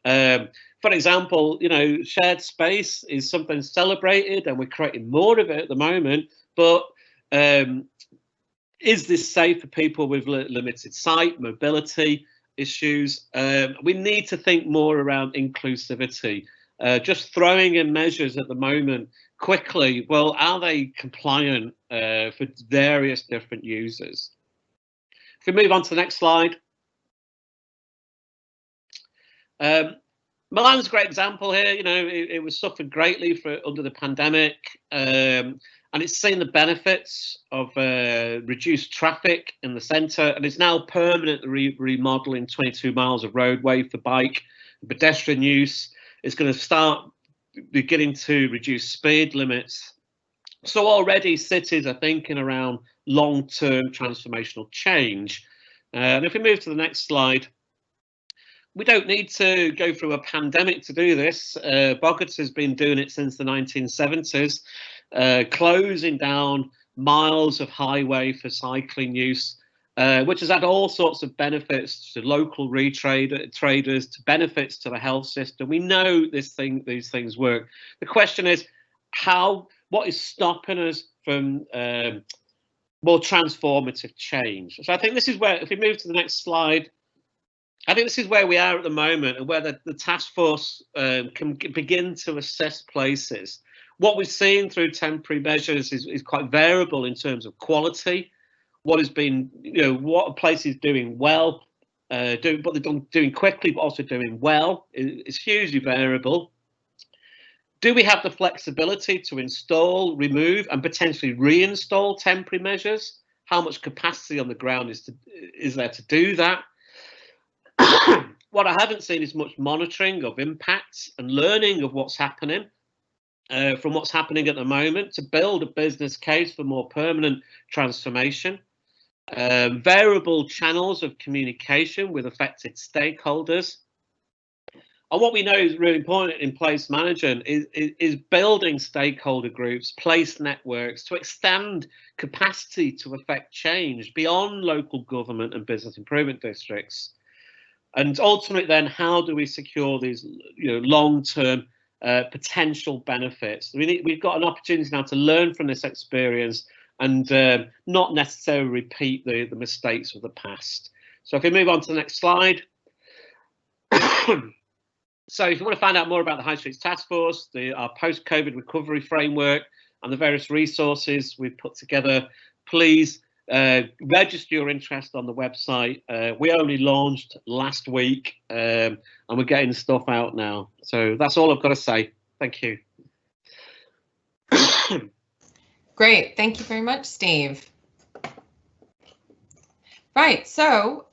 Speaker 3: For example, shared space is something celebrated, and we're creating more of it at the moment. But is this safe for people with limited sight, mobility issues? We need to think more around inclusivity. Just throwing in measures at the moment quickly, well, are they compliant for various different users? If we move on to the next slide. Milan's a great example here. It was suffered greatly under the pandemic, and it's seen the benefits of reduced traffic in the centre, and it's now permanently remodelling 22 miles of roadway for bike and pedestrian use. It's going to start beginning to reduce speed limits. So already cities are thinking around long-term transformational change. And if we move to the next slide, we don't need to go through a pandemic to do this. Boggart has been doing it since the 1970s, closing down miles of highway for cycling use, which has had all sorts of benefits to local traders, to benefits to the health system. We know these things work. The question is, what is stopping us from more transformative change? So I think this is where, if we move to the next slide, I think this is where we are at the moment, and where the task force can begin to assess places. What we've seen through temporary measures is quite variable in terms of quality. What has been, what a place is doing well, but they're doing quickly, but also doing well, is hugely variable. Do we have the flexibility to install, remove, and potentially reinstall temporary measures? How much capacity on the ground is there to do that? What I haven't seen is much monitoring of impacts and learning of what's happening from what's happening at the moment to build a business case for more permanent transformation. Variable channels of communication with affected stakeholders. And what we know is really important in place management is building stakeholder groups, place networks to extend capacity to affect change beyond local government and business improvement districts. And ultimately then, how do we secure these long-term potential benefits? We've got an opportunity now to learn from this experience and not necessarily repeat the mistakes of the past. So if we move on to the next slide. So if you want to find out more about the High Streets Task Force, our post-COVID recovery framework, and the various resources we've put together, please register your interest on the website. We only launched last week, and we're getting stuff out now. So that's all I've got to say. Thank you.
Speaker 1: Great, thank you very much, Steve. Right, so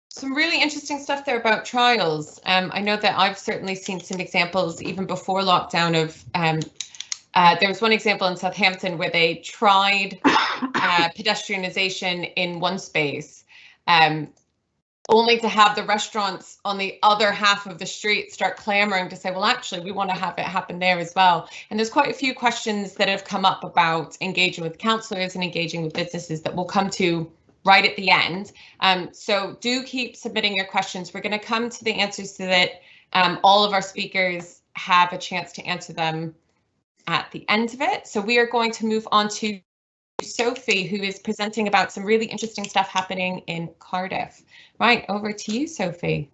Speaker 1: some really interesting stuff there about trials. I know that I've certainly seen some examples even before lockdown of there was one example in Southampton where they tried pedestrianisation in one space. only to have the restaurants on the other half of the street start clamoring to say, well, actually, we want to have it happen there as well. And there's quite a few questions that have come up about engaging with councillors and engaging with businesses that we'll come to right at the end. So do keep submitting your questions. We're going to come to the answers so that all of our speakers have a chance to answer them at the end of it. So we are going to move on to Sophie, who is presenting about some really interesting stuff happening in Cardiff. Right, over to you, Sophie.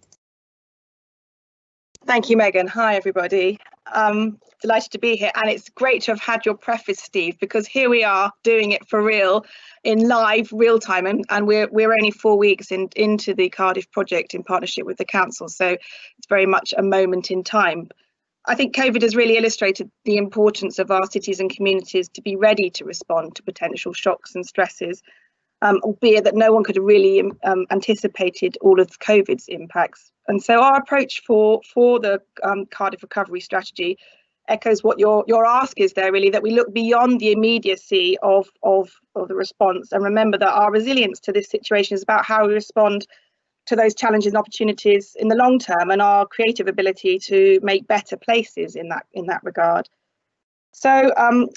Speaker 4: Thank you, Megan. Hi, everybody. Delighted to be here, and it's great to have had your preface, Steve, because here we are doing it for real in live real time, and we're only 4 weeks into the Cardiff project in partnership with the council, so it's very much a moment in time. I think COVID has really illustrated the importance of our cities and communities to be ready to respond to potential shocks and stresses, albeit that no one could have really anticipated all of COVID's impacts. And so our approach for the Cardiff recovery strategy echoes what your ask is there, really, that we look beyond the immediacy of the response and remember that our resilience to this situation is about how we respond to those challenges and opportunities in the long term, and our creative ability to make better places in that regard. So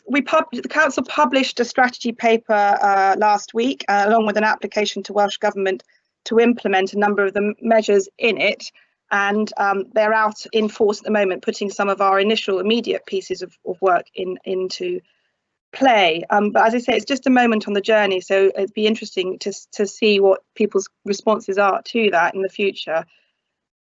Speaker 4: the council published a strategy paper last week, along with an application to Welsh Government to implement a number of the measures in it, and they're out in force at the moment, putting some of our initial immediate pieces of work into play. But as I say, it's just a moment on the journey, so it'd be interesting to see what people's responses are to that in the future.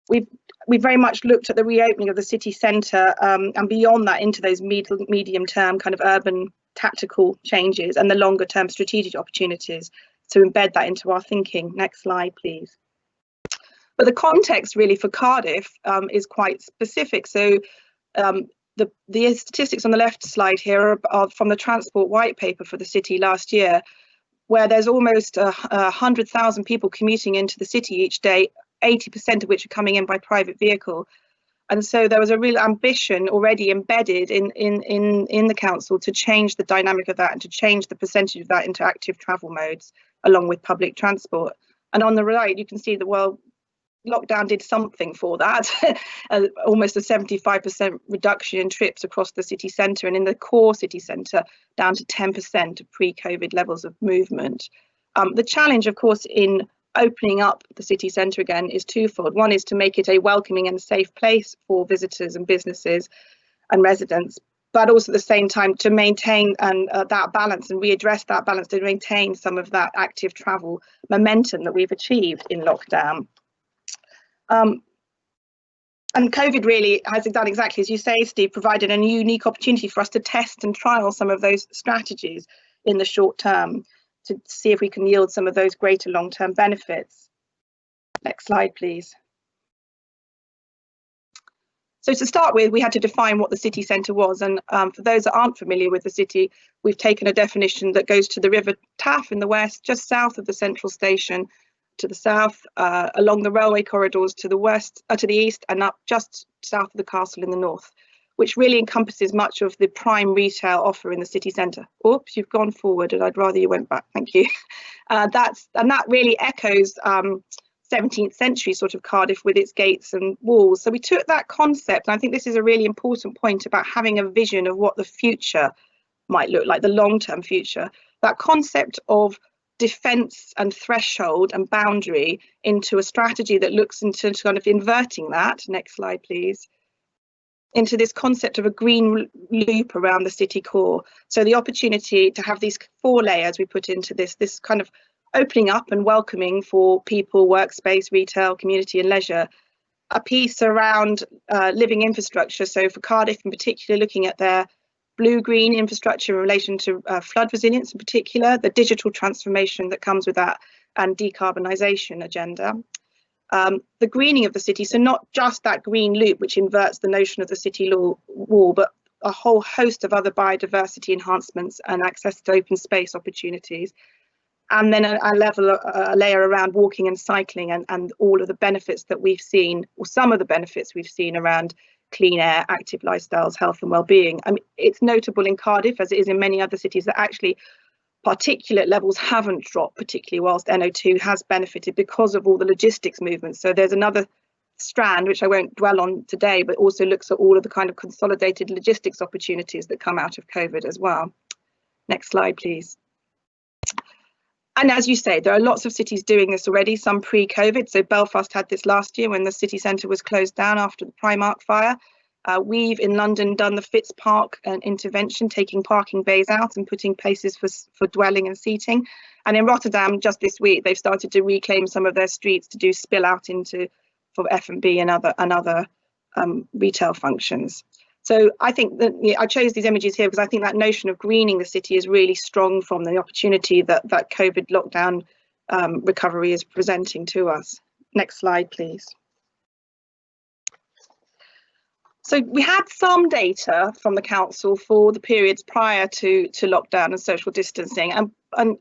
Speaker 4: We've very much looked at the reopening of the city centre and beyond that into those medium term kind of urban tactical changes and the longer term strategic opportunities to embed that into our thinking. Next slide, please. But the context really for Cardiff is quite specific. So the statistics on the left slide here are from the Transport White Paper for the city last year, where there's almost 100,000 people commuting into the city each day, 80% of which are coming in by private vehicle. And so there was a real ambition already embedded in the council to change the dynamic of that and to change the percentage of that into active travel modes along with public transport. And on the right, you can see that, well, lockdown did something for that, almost a 75% reduction in trips across the city centre, and in the core city centre down to 10% of pre-COVID levels of movement. The challenge, of course, in opening up the city centre again is twofold. One is to make it a welcoming and safe place for visitors and businesses and residents, but also at the same time to maintain that balance and readdress that balance to maintain some of that active travel momentum that we've achieved in lockdown. And COVID really has done exactly as you say, Steve, provided a unique opportunity for us to test and trial some of those strategies in the short term to see if we can yield some of those greater long-term benefits. Next slide, please. So to start with, we had to define what the city centre was, and for those that aren't familiar with the city, we've taken a definition that goes to the River Taff in the west, just south of the central station, to the south, along the railway corridors to the west, to the east, and up just south of the castle in the north, which really encompasses much of the prime retail offer in the city centre. Oops, you've gone forward, and I'd rather you went back. Thank you. That really echoes 17th century sort of Cardiff with its gates and walls. So we took that concept, and I think this is a really important point about having a vision of what the future might look like, the long-term future. That concept of defence and threshold and boundary into a strategy that looks into kind of inverting that. Next slide, please. Into this concept of a green loop around the city core. So the opportunity to have these 4 layers we put into this kind of opening up and welcoming for people, workspace, retail, community and leisure. A piece around living infrastructure. So for Cardiff in particular, looking at their blue-green infrastructure in relation to flood resilience in particular, the digital transformation that comes with that, and decarbonisation agenda. The greening of the city, so not just that green loop which inverts the notion of the city wall, but a whole host of other biodiversity enhancements and access to open space opportunities. And then a layer around walking and cycling and all of the benefits that we've seen, or some of the benefits we've seen around clean air, active lifestyles, health and well-being. I mean, it's notable in Cardiff, as it is in many other cities, that actually particulate levels haven't dropped particularly, whilst NO2 has benefited because of all the logistics movements. So there's another strand, which I won't dwell on today, but also looks at all of the kind of consolidated logistics opportunities that come out of COVID as well. Next slide, please. And as you say, there are lots of cities doing this already, some pre-COVID. So Belfast had this last year when the city centre was closed down after the Primark fire. We've in London done the Fitz Park intervention, taking parking bays out and putting places for dwelling and seating. And in Rotterdam, just this week, they've started to reclaim some of their streets to do spill out into for F&B and other retail functions. So I think that I chose these images here because I think that notion of greening the city is really strong from the opportunity that COVID lockdown recovery is presenting to us. Next slide, please. So we had some data from the council for the periods prior to lockdown and social distancing, and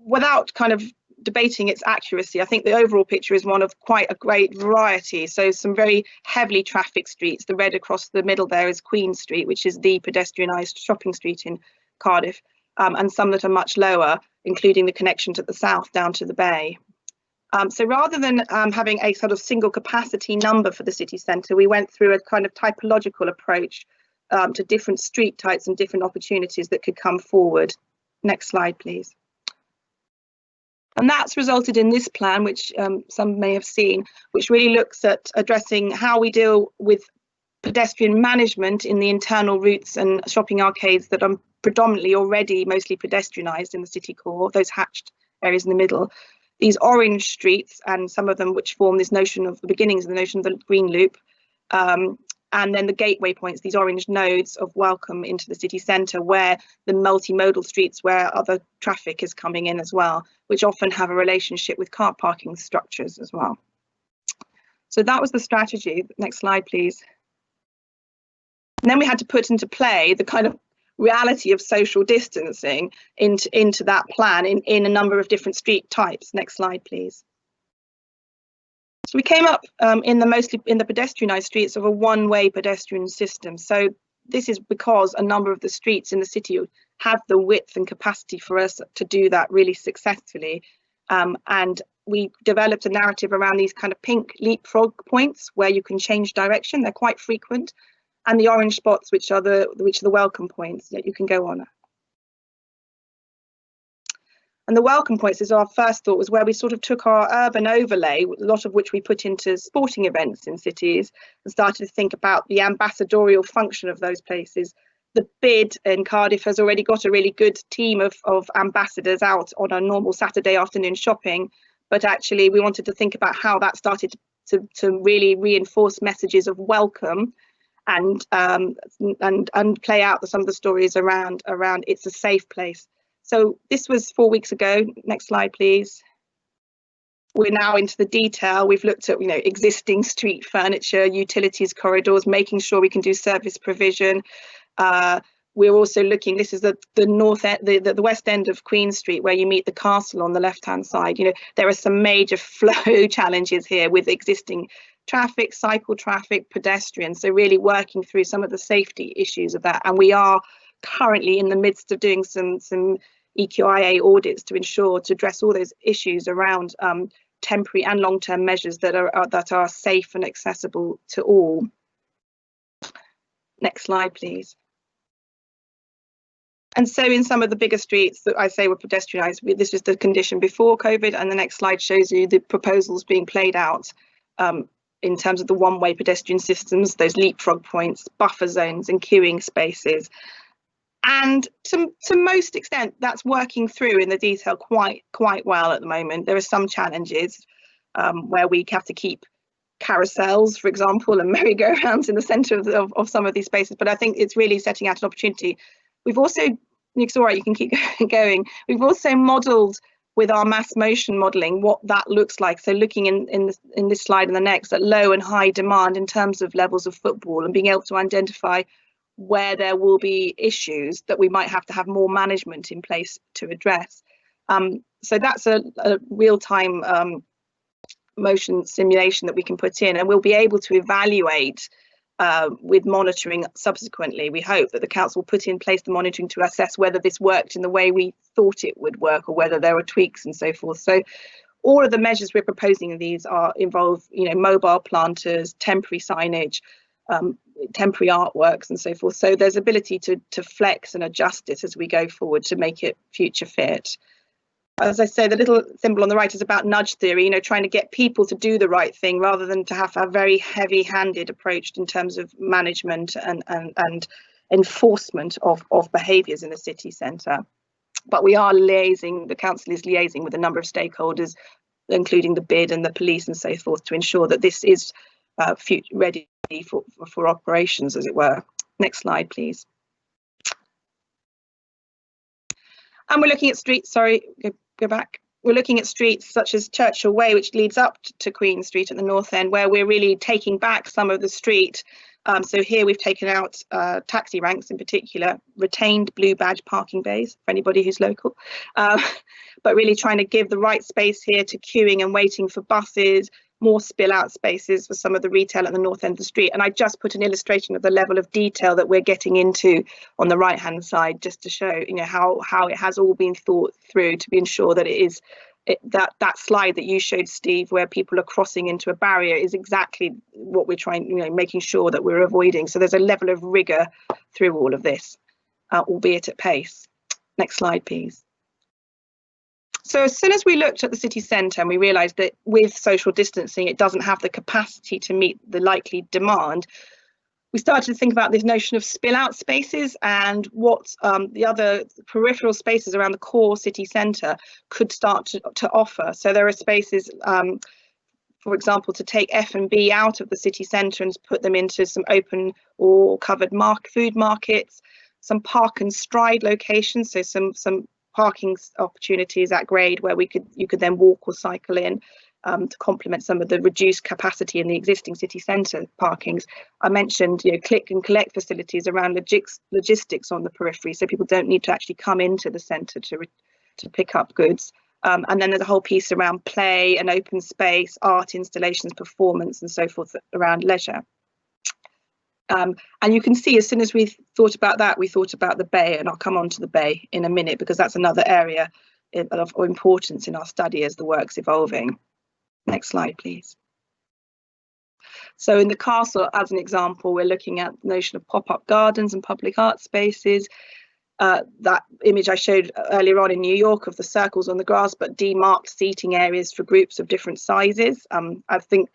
Speaker 4: without kind of debating its accuracy, I think the overall picture is one of quite a great variety. So some very heavily trafficked streets. The red across the middle there is Queen Street, which is the pedestrianised shopping street in Cardiff, and some that are much lower, including the connection to the south down to the bay. So rather than having a sort of single capacity number for the city centre, we went through a kind of typological approach to different street types and different opportunities that could come forward. Next slide, please. And that's resulted in this plan, which some may have seen, which really looks at addressing how we deal with pedestrian management in the internal routes and shopping arcades that are predominantly already mostly pedestrianised in the city core, those hatched areas in the middle. These orange streets, and some of them which form this notion of the beginnings of the notion of the green loop, and then the gateway points, these orange nodes of welcome into the city centre, where the multimodal streets where other traffic is coming in as well, which often have a relationship with car parking structures as well. So that was the strategy. Next slide, please. And then we had to put into play the kind of reality of social distancing into that plan in a number of different street types. Next slide, please. So we came up in the pedestrianised streets of a one-way pedestrian system. So this is because a number of the streets in the city have the width and capacity for us to do that really successfully. And we developed a narrative around these kind of pink leapfrog points where you can change direction. They're quite frequent, and the orange spots, which are the welcome points that you can go on. And the welcome points is our first thought, was where we sort of took our urban overlay, a lot of which we put into sporting events in cities, and started to think about the ambassadorial function of those places. The bid in Cardiff has already got a really good team of ambassadors out on a normal Saturday afternoon shopping, but actually we wanted to think about how that started to really reinforce messages of welcome and play out some of the stories around it's a safe place. So this was 4 weeks ago. Next slide, please. We're now into the detail. We've looked at existing street furniture, utilities corridors, making sure we can do service provision. We're also looking, this is the north end, the west end of Queen Street, where you meet the castle on the left hand side. There are some major flow challenges here with existing traffic, cycle traffic, pedestrians. So really working through some of the safety issues of that. And we are currently in the midst of doing some EQIA audits to address all those issues around temporary and long-term measures that are safe and accessible to all. Next slide, please. And so in some of the bigger streets that I say were pedestrianised, this is the condition before COVID, and the next slide shows you the proposals being played out in terms of the one-way pedestrian systems, those leapfrog points, buffer zones and queuing spaces. And to most extent, that's working through in the detail quite well at the moment. There are some challenges where we have to keep carousels, for example, and merry-go-rounds in the centre of some of these spaces. But I think it's really setting out an opportunity. We've also, it's all right, you can keep going. We've also modelled with our mass motion modelling what that looks like. So looking in this slide and the next at low and high demand in terms of levels of football, and being able to identify where there will be issues that we might have to have more management in place to address. So that's a real-time motion simulation that we can put in, and we'll be able to evaluate with monitoring subsequently. We hope that the council will put in place the monitoring to assess whether this worked in the way we thought it would work, or whether there were tweaks and so forth. So all of the measures we're proposing in these involve, mobile planters, temporary signage, temporary artworks and so forth. So there's ability to flex and adjust it as we go forward to make it future fit. As I say, the little symbol on the right is about nudge theory, trying to get people to do the right thing rather than to have a very heavy-handed approach in terms of management and enforcement of behaviours in the city centre. But we are liaising, the council is liaising with a number of stakeholders, including the BID and the police and so forth, to ensure that this is ready for operations, as it were. Next slide, please. And we're looking at streets, sorry, go back. We're looking at streets such as Churchill Way, which leads up to Queen Street at the north end, where we're really taking back some of the street. So here we've taken out taxi ranks in particular, retained blue badge parking bays for anybody who's local, but really trying to give the right space here to queuing and waiting for buses, more spill out spaces for some of the retail at the north end of the street. And I just put an illustration of the level of detail that we're getting into on the right hand side, just to show how it has all been thought through to ensure that it is that slide that you showed, Steve, where people are crossing into a barrier, is exactly what we're trying, making sure that we're avoiding. So there's a level of rigour through all of this, albeit at pace. Next slide, please. So as soon as we looked at the city centre and we realised that with social distancing, it doesn't have the capacity to meet the likely demand, we started to think about this notion of spill out spaces and what the other peripheral spaces around the core city centre could start to offer. So there are spaces, for example, to take F&B out of the city centre and put them into some open or covered food markets, some park and stride locations, so some parking opportunities at grade where you could then walk or cycle in, to complement some of the reduced capacity in the existing city centre parkings. I mentioned click and collect facilities around logistics on the periphery, so people don't need to actually come into the centre to pick up goods. And then there's a whole piece around play and open space, art installations, performance and so forth around leisure. And you can see, as soon as we thought about that, we thought about the bay, and I'll come on to the bay in a minute because that's another area of importance in our study as the work's evolving. Next slide, please. So in the castle, as an example, we're looking at the notion of pop-up gardens and public art spaces. That image I showed earlier on in New York of the circles on the grass, but demarked seating areas for groups of different sizes. I think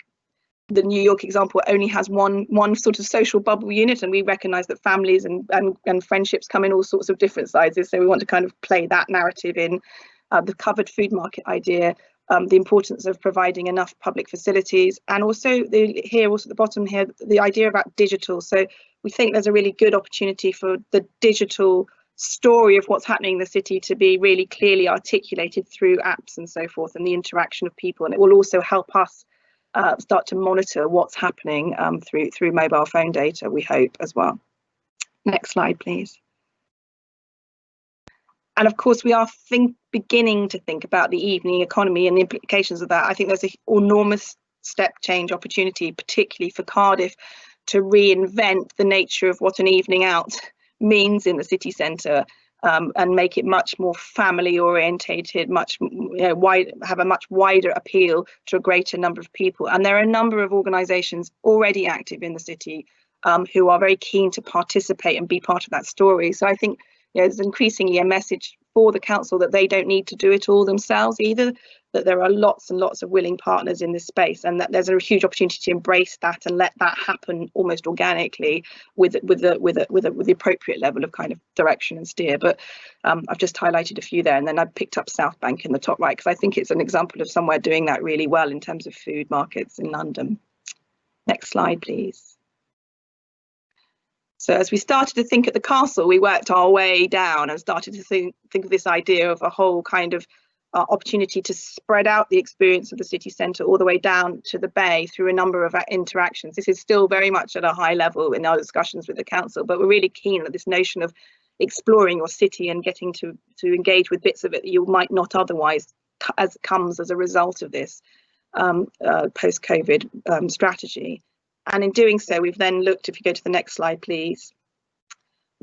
Speaker 4: the New York example only has one sort of social bubble unit, and we recognise that families and friendships come in all sorts of different sizes. So we want to kind of play that narrative in. The covered food market idea, the importance of providing enough public facilities, and also here also at the bottom here, the idea about digital. So we think there's a really good opportunity for the digital story of what's happening in the city to be really clearly articulated through apps and so forth, and the interaction of people, and it will also help us start to monitor what's happening through mobile phone data, we hope, as well. Next slide, please. And of course, we are beginning to think about the evening economy and the implications of that. I think there's an enormous step change opportunity, particularly for Cardiff, to reinvent the nature of what an evening out means in the city centre, and make it much more family orientated, much have a much wider appeal to a greater number of people. And there are a number of organisations already active in the city who are very keen to participate and be part of that story. So I think there's increasingly a message for the council that they don't need to do it all themselves either, that there are lots and lots of willing partners in this space, and that there's a huge opportunity to embrace that and let that happen almost organically with the appropriate level of kind of direction and steer. But I've just highlighted a few there, and then I picked up South Bank in the top right because I think it's an example of somewhere doing that really well in terms of food markets in London. Next slide, please. So as we started to think at the castle, we worked our way down and started to think of this idea of a whole kind of opportunity to spread out the experience of the city centre all the way down to the bay through a number of interactions. This is still very much at a high level in our discussions with the council, but we're really keen at this notion of exploring your city and getting to engage with bits of it that you might not otherwise comes as a result of this post-COVID strategy. And in doing so, we've then looked, if you go to the next slide, please,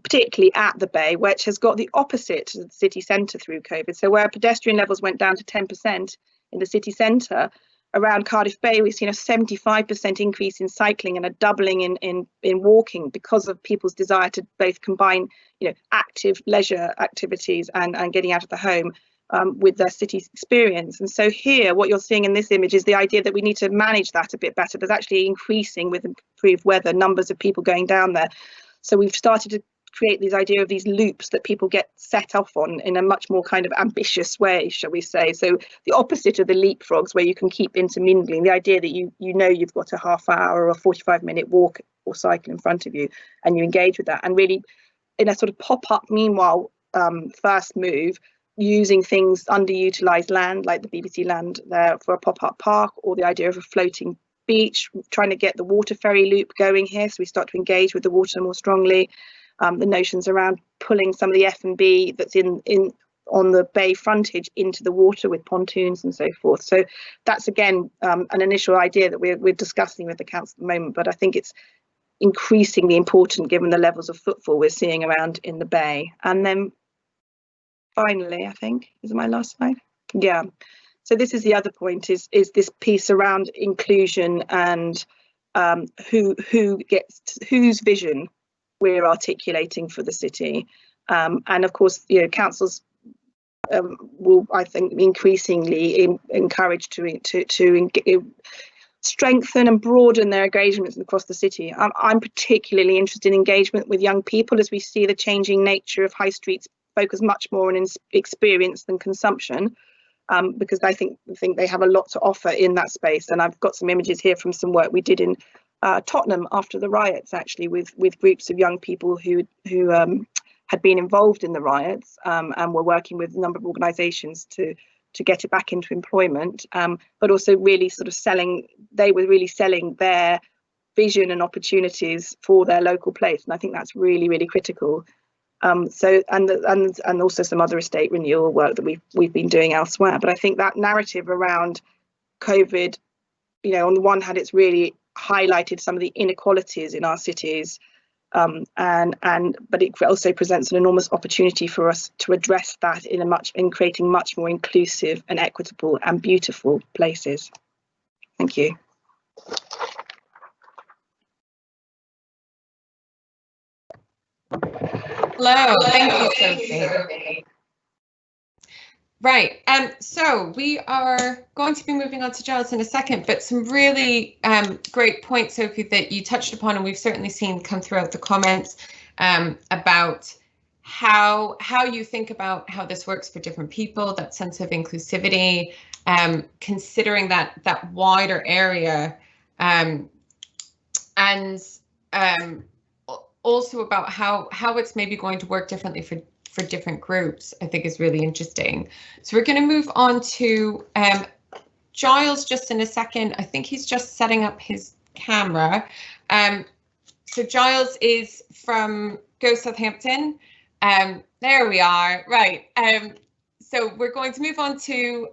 Speaker 4: particularly at the Bay, which has got the opposite to the city centre through COVID. So where pedestrian levels went down to 10% in the city centre, around Cardiff Bay, we've seen a 75% increase in cycling and a doubling in walking because of people's desire to both combine, active leisure activities and getting out of the home with their city experience. And so here, what you're seeing in this image is the idea that we need to manage that a bit better. There's actually increasing with improved weather numbers of people going down there. So we've started to create this idea of these loops that people get set off on in a much more kind of ambitious way, shall we say. So the opposite of the leapfrogs, where you can keep intermingling, the idea that you've got a half hour or a 45-minute walk or cycle in front of you, and you engage with that, and really in a sort of pop-up meanwhile first move, using things underutilized land like the BBC land there for a pop-up park, or the idea of a floating beach, trying to get the water ferry loop going here, so we start to engage with the water more strongly. The notions around pulling some of the F&B that's in on the bay frontage into the water with pontoons and so forth. So that's again an initial idea that we're discussing with the council at the moment, but I think it's increasingly important given the levels of footfall we're seeing around in the bay. And then finally, I think, is it my last slide? Yeah. So this is the other point, is this piece around inclusion and whose vision we're articulating for the city, and of course, councils will, I think, increasingly encouraged to strengthen and broaden their engagements across the city. I'm particularly interested in engagement with young people, as we see the changing nature of high streets focus much more on experience than consumption, because I think they have a lot to offer in that space. And I've got some images here from some work we did in Tottenham after the riots, actually, with groups of young people who had been involved in the riots, and were working with a number of organisations to get it back into employment, but also really sort of selling their vision and opportunities for their local place, and I think that's really, really critical. So and also some other estate renewal work that we've been doing elsewhere. But I think that narrative around COVID, on the one hand, it's really highlighted some of the inequalities in our cities, but it also presents an enormous opportunity for us to address that in creating much more inclusive and equitable and beautiful places. Thank you.
Speaker 1: Hello, thank you, Sophie. Right, so we are going to be moving on to Giles in a second, but some really great points, Sophie, that you touched upon, and we've certainly seen come throughout the comments about how you think about how this works for different people, that sense of inclusivity, considering that wider area, and also about how it's maybe going to work differently for different groups, I think is really interesting. So we're going to move on to Giles just in a second. I think he's just setting up his camera. So Giles is from Go Southampton. There we are, right. So we're going to move on to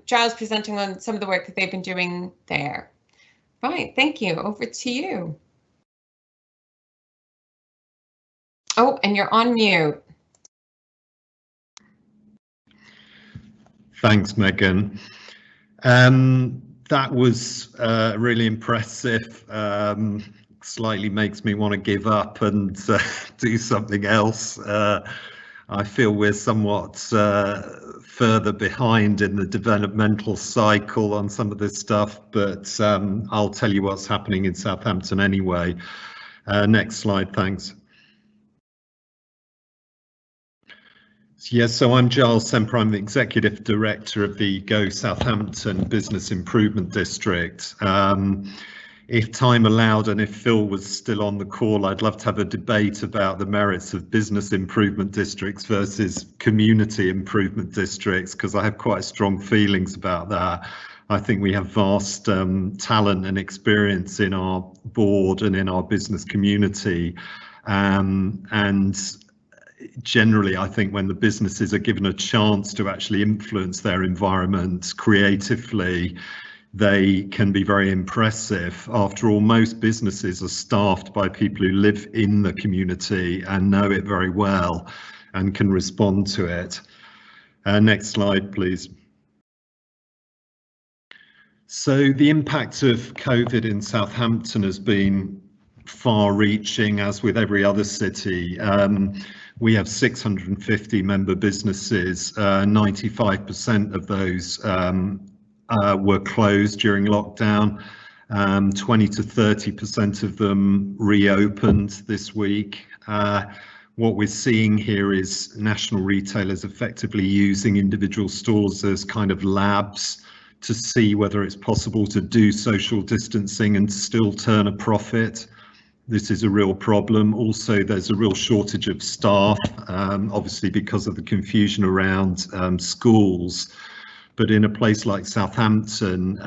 Speaker 1: Giles presenting on some of the work that they've been doing there. Right, thank you. Over to you. Oh, and you're on mute.
Speaker 5: Thanks, Megan. That was really impressive. Slightly makes me want to give up and do something else. I feel we're somewhat further behind in the developmental cycle on some of this stuff, but I'll tell you what's happening in Southampton anyway. Next slide, thanks. Yes, so I'm Giles Semper. I'm the Executive Director of the Go Southampton Business Improvement District. If time allowed and if Phil was still on the call, I'd love to have a debate about the merits of business improvement districts versus community improvement districts, because I have quite strong feelings about that. I think we have vast talent and experience in our board and in our business community. And generally, I think when the businesses are given a chance to actually influence their environment creatively, they can be very impressive. After all, most businesses are staffed by people who live in the community and know it very well and can respond to it. Next slide, please. So the impact of COVID in Southampton has been far-reaching, as with every other city. We have 650 member businesses. 95% of those were closed during lockdown. 20 to 30% of them reopened this week. What we're seeing here is national retailers effectively using individual stores as kind of labs to see whether it's possible to do social distancing and still turn a profit. This is a real problem. Also, there's a real shortage of staff, obviously because of the confusion around schools. But in a place like Southampton,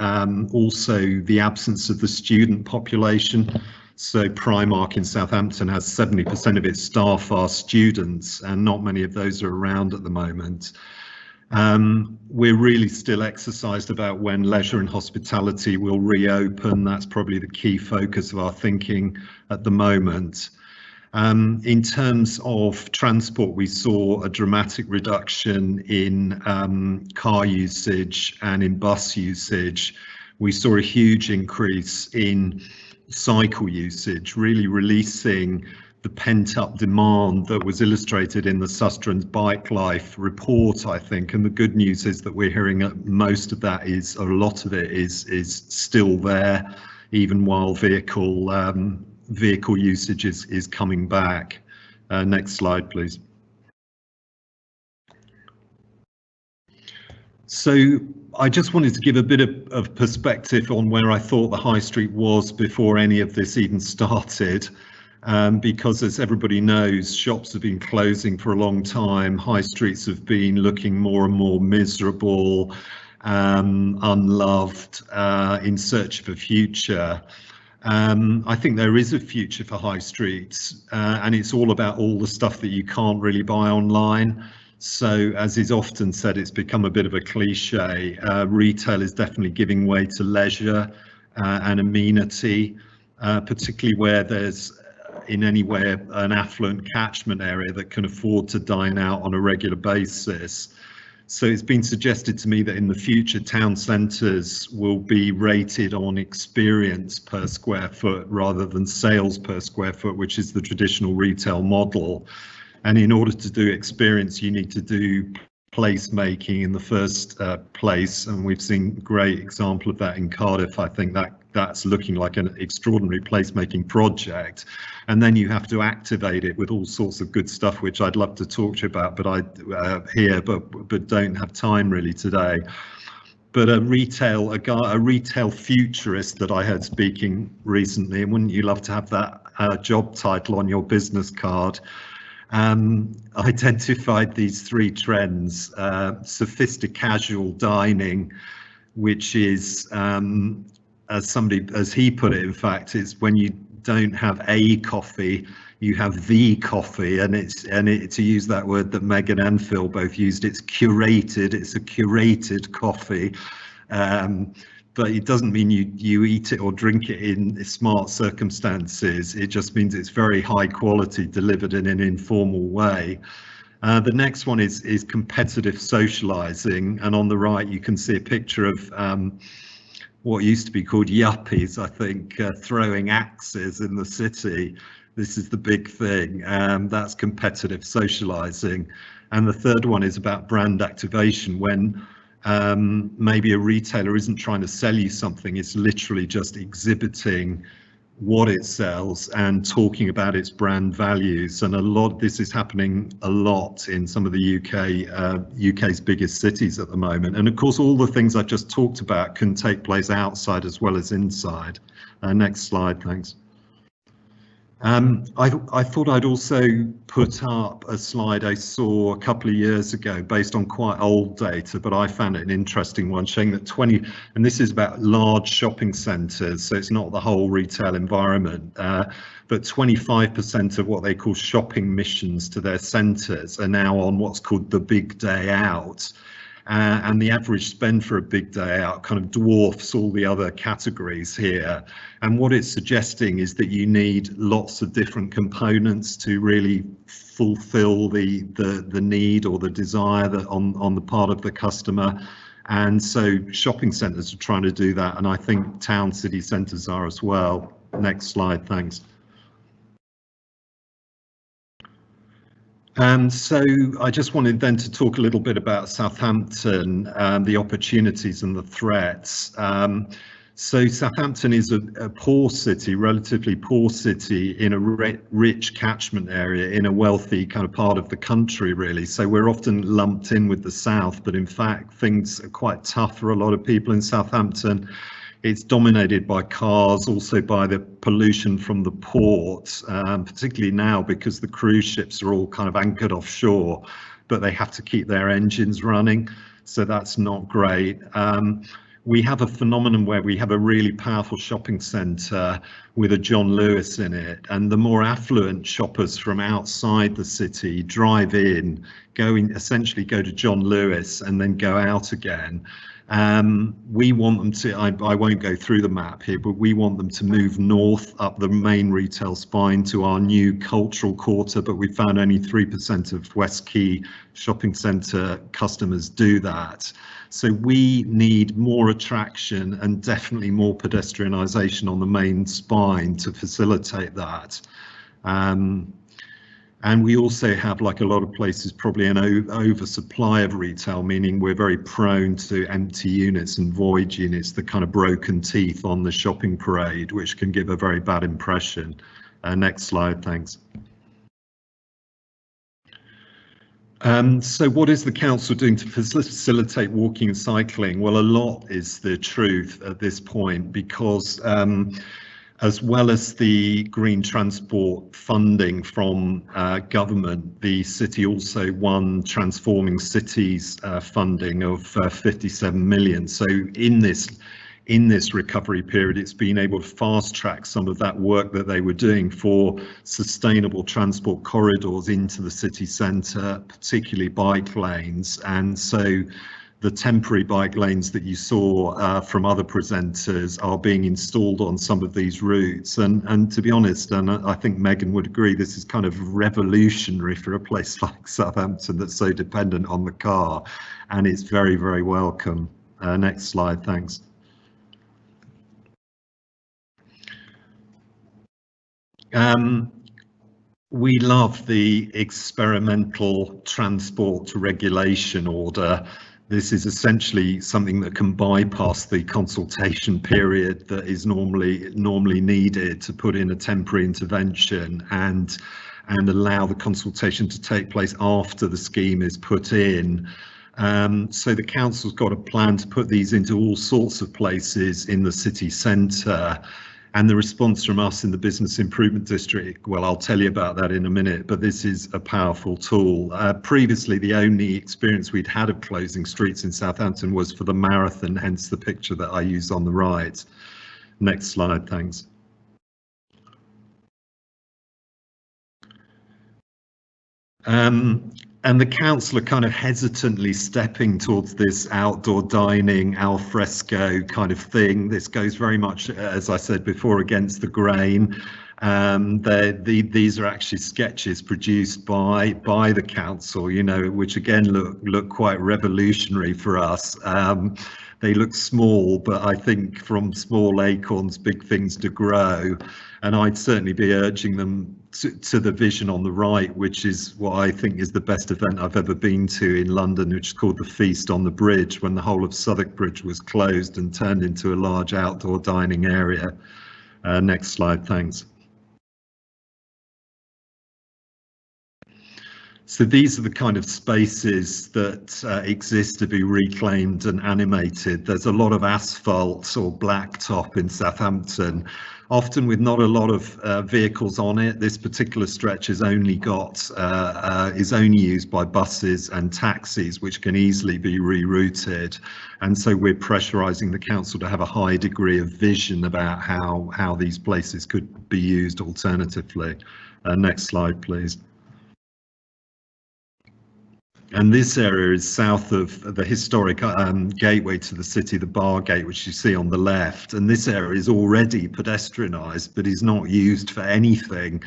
Speaker 5: also the absence of the student population. So Primark in Southampton has 70% of its staff are students, and not many of those are around at the moment. We're really still exercised about when leisure and hospitality will reopen. That's probably the key focus of our thinking at the moment. In terms of transport, we saw a dramatic reduction in car usage and in bus usage. We saw a huge increase in cycle usage, really releasing the pent-up demand that was illustrated in the Sustrans Bike Life report, I think. And the good news is that we're hearing that most of that is, a lot of it is still there, even while vehicle usage is coming back. Next slide, please. So I just wanted to give a bit of perspective on where I thought the high street was before any of this even started. Because as everybody knows, shops have been closing for a long time. High streets have been looking more and more miserable, unloved, in search of a future. I think there is a future for high streets, and it's all about all the stuff that you can't really buy online. So, as is often said, it's become a bit of a cliche. Retail is definitely giving way to leisure and amenity, particularly where there's in any way an affluent catchment area that can afford to dine out on a regular basis. So it's been suggested to me that in the future town centres will be rated on experience per square foot rather than sales per square foot, which is the traditional retail model. And in order to do experience, you need to do placemaking in the first place, and we've seen a great example of that in Cardiff. I think that's looking like an extraordinary placemaking project, and then you have to activate it with all sorts of good stuff, which I'd love to talk to you about, but but don't have time really today. But a retail futurist that I heard speaking recently, and wouldn't you love to have that job title on your business card? Identified these three trends: sophisticated casual dining, which is, as he put it, in fact, it's when you don't have a coffee, you have the coffee, and to use that word that Megan and Phil both used, it's curated. It's a curated coffee. But it doesn't mean you eat it or drink it in smart circumstances. It just means it's very high quality, delivered in an informal way. The next one is competitive socializing, and on the right you can see a picture of what used to be called yuppies, I think, throwing axes in the city. This is the big thing. That's competitive socializing. And the third one is about brand activation, when maybe a retailer isn't trying to sell you something, it's literally just exhibiting what it sells and talking about its brand values. And this is happening a lot in some of the UK's biggest cities at the moment. And of course, all the things I just talked about can take place outside as well as inside. Next slide, thanks. I thought I'd also put up a slide I saw a couple of years ago based on quite old data, but I found it an interesting one, showing that and this is about large shopping centres, so it's not the whole retail environment, but 25% of what they call shopping missions to their centres are now on what's called the big day out. and the average spend for a big day out kind of dwarfs all the other categories here. And what it's suggesting is that you need lots of different components to really fulfill the need or the desire that on the part of the customer. And so shopping centres are trying to do that, and I think town city centres are as well. Next slide, thanks. So I just wanted then to talk a little bit about Southampton, the opportunities and the threats. So Southampton is a poor city, relatively poor city in a rich catchment area in a wealthy kind of part of the country, really. So we're often lumped in with the south, but in fact things are quite tough for a lot of people in Southampton. It's dominated by cars, also by the pollution from the port, particularly now because the cruise ships are all kind of anchored offshore, but they have to keep their engines running. So that's not great. We have a phenomenon where we have a really powerful shopping centre with a John Lewis in it, and the more affluent shoppers from outside the city drive in, essentially go to John Lewis and then go out again. We want them to, I won't go through the map here, but we want them to move north up the main retail spine to our new cultural quarter, but we found only 3% of West Quay shopping centre customers do that. So we need more attraction and definitely more pedestrianisation on the main spine to facilitate that. And we also have, like a lot of places, probably an oversupply of retail, meaning we're very prone to empty units and void units, the kind of broken teeth on the shopping parade, which can give a very bad impression. Next slide, thanks. So what is the council doing to facilitate walking and cycling? Well, a lot is the truth at this point, because as well as the green transport funding from government, the city also won Transforming Cities funding of 57 million. So in this recovery period, it's been able to fast track some of that work that they were doing for sustainable transport corridors into the city centre, particularly bike lanes. And so the temporary bike lanes that you saw from other presenters are being installed on some of these routes. And to be honest, and I think Megan would agree, this is kind of revolutionary for a place like Southampton that's so dependent on the car, and it's very, very welcome. Next slide, thanks. We love the experimental transport regulation order. This is essentially something that can bypass the consultation period that is normally needed to put in a temporary intervention and allow the consultation to take place after the scheme is put in. So the council's got a plan to put these into all sorts of places in the city centre. And the response from us in the Business Improvement District, well, I'll tell you about that in a minute, but this is a powerful tool. Previously, the only experience we'd had of closing streets in Southampton was for the marathon, hence the picture that I use on the right. Next slide, thanks. And the council are kind of hesitantly stepping towards this outdoor dining, al fresco kind of thing. This goes very much, as I said before, against the grain. These are actually sketches produced by the council, you know, which again look quite revolutionary for us. They look small, but I think from small acorns, big things to grow. And I'd certainly be urging them to the vision on the right, which is what I think is the best event I've ever been to in London, which is called the Feast on the Bridge, when the whole of Southwark Bridge was closed and turned into a large outdoor dining area. Next slide, thanks. So these are the kind of spaces that exist to be reclaimed and animated. There's a lot of asphalt or blacktop in Southampton, often with not a lot of vehicles on it. This particular stretch is only used by buses and taxis, which can easily be rerouted. And so we're pressurising the council to have a high degree of vision about how these places could be used alternatively. Next slide, please. And this area is south of the historic gateway to the city, the Bar Gate, which you see on the left. And this area is already pedestrianised, but is not used for anything.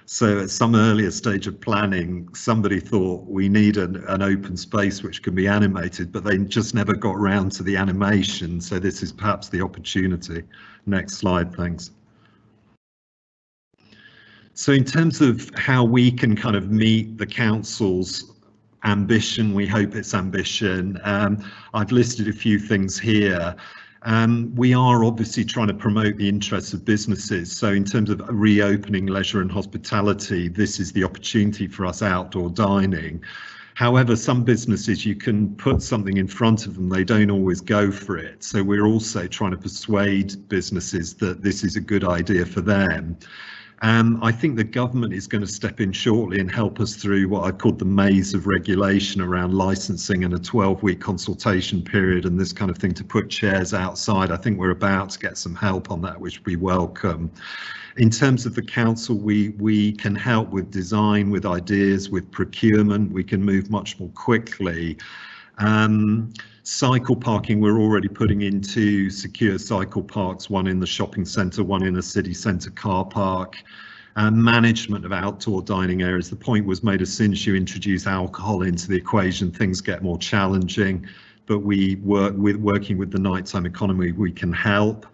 Speaker 5: So at some earlier stage of planning, somebody thought we need an open space which can be animated, but they just never got around to the animation. So this is perhaps the opportunity. Next slide, thanks. So in terms of how we can kind of meet the council's ambition, we hope it's ambition, I've listed a few things here. We are obviously trying to promote the interests of businesses. So in terms of reopening leisure and hospitality, this is the opportunity for us outdoor dining. However, some businesses, you can put something in front of them, they don't always go for it. So we're also trying to persuade businesses that this is a good idea for them. I think the government is going to step in shortly and help us through what I called the maze of regulation around licensing and a 12-week consultation period and this kind of thing to put chairs outside. I think we're about to get some help on that, which we welcome. In terms of the council, we can help with design, with ideas, with procurement. We can move much more quickly. Cycle parking, we're already putting into secure cycle parks, one in the shopping centre, one in a city centre car park. Management of outdoor dining areas. The point was made as soon as you introduce alcohol into the equation, things get more challenging, but working with the nighttime economy, we can help.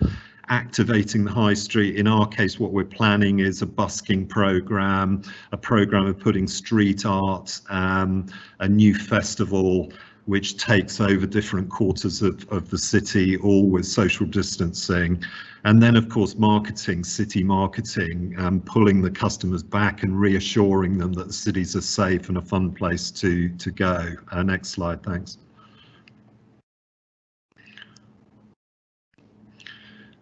Speaker 5: Activating the high street. In our case, what we're planning is a busking programme, a programme of putting street art, a new festival, which takes over different quarters of the city, all with social distancing. And then, of course, marketing, city marketing, pulling the customers back and reassuring them that the cities are safe and a fun place to go. Next slide, thanks.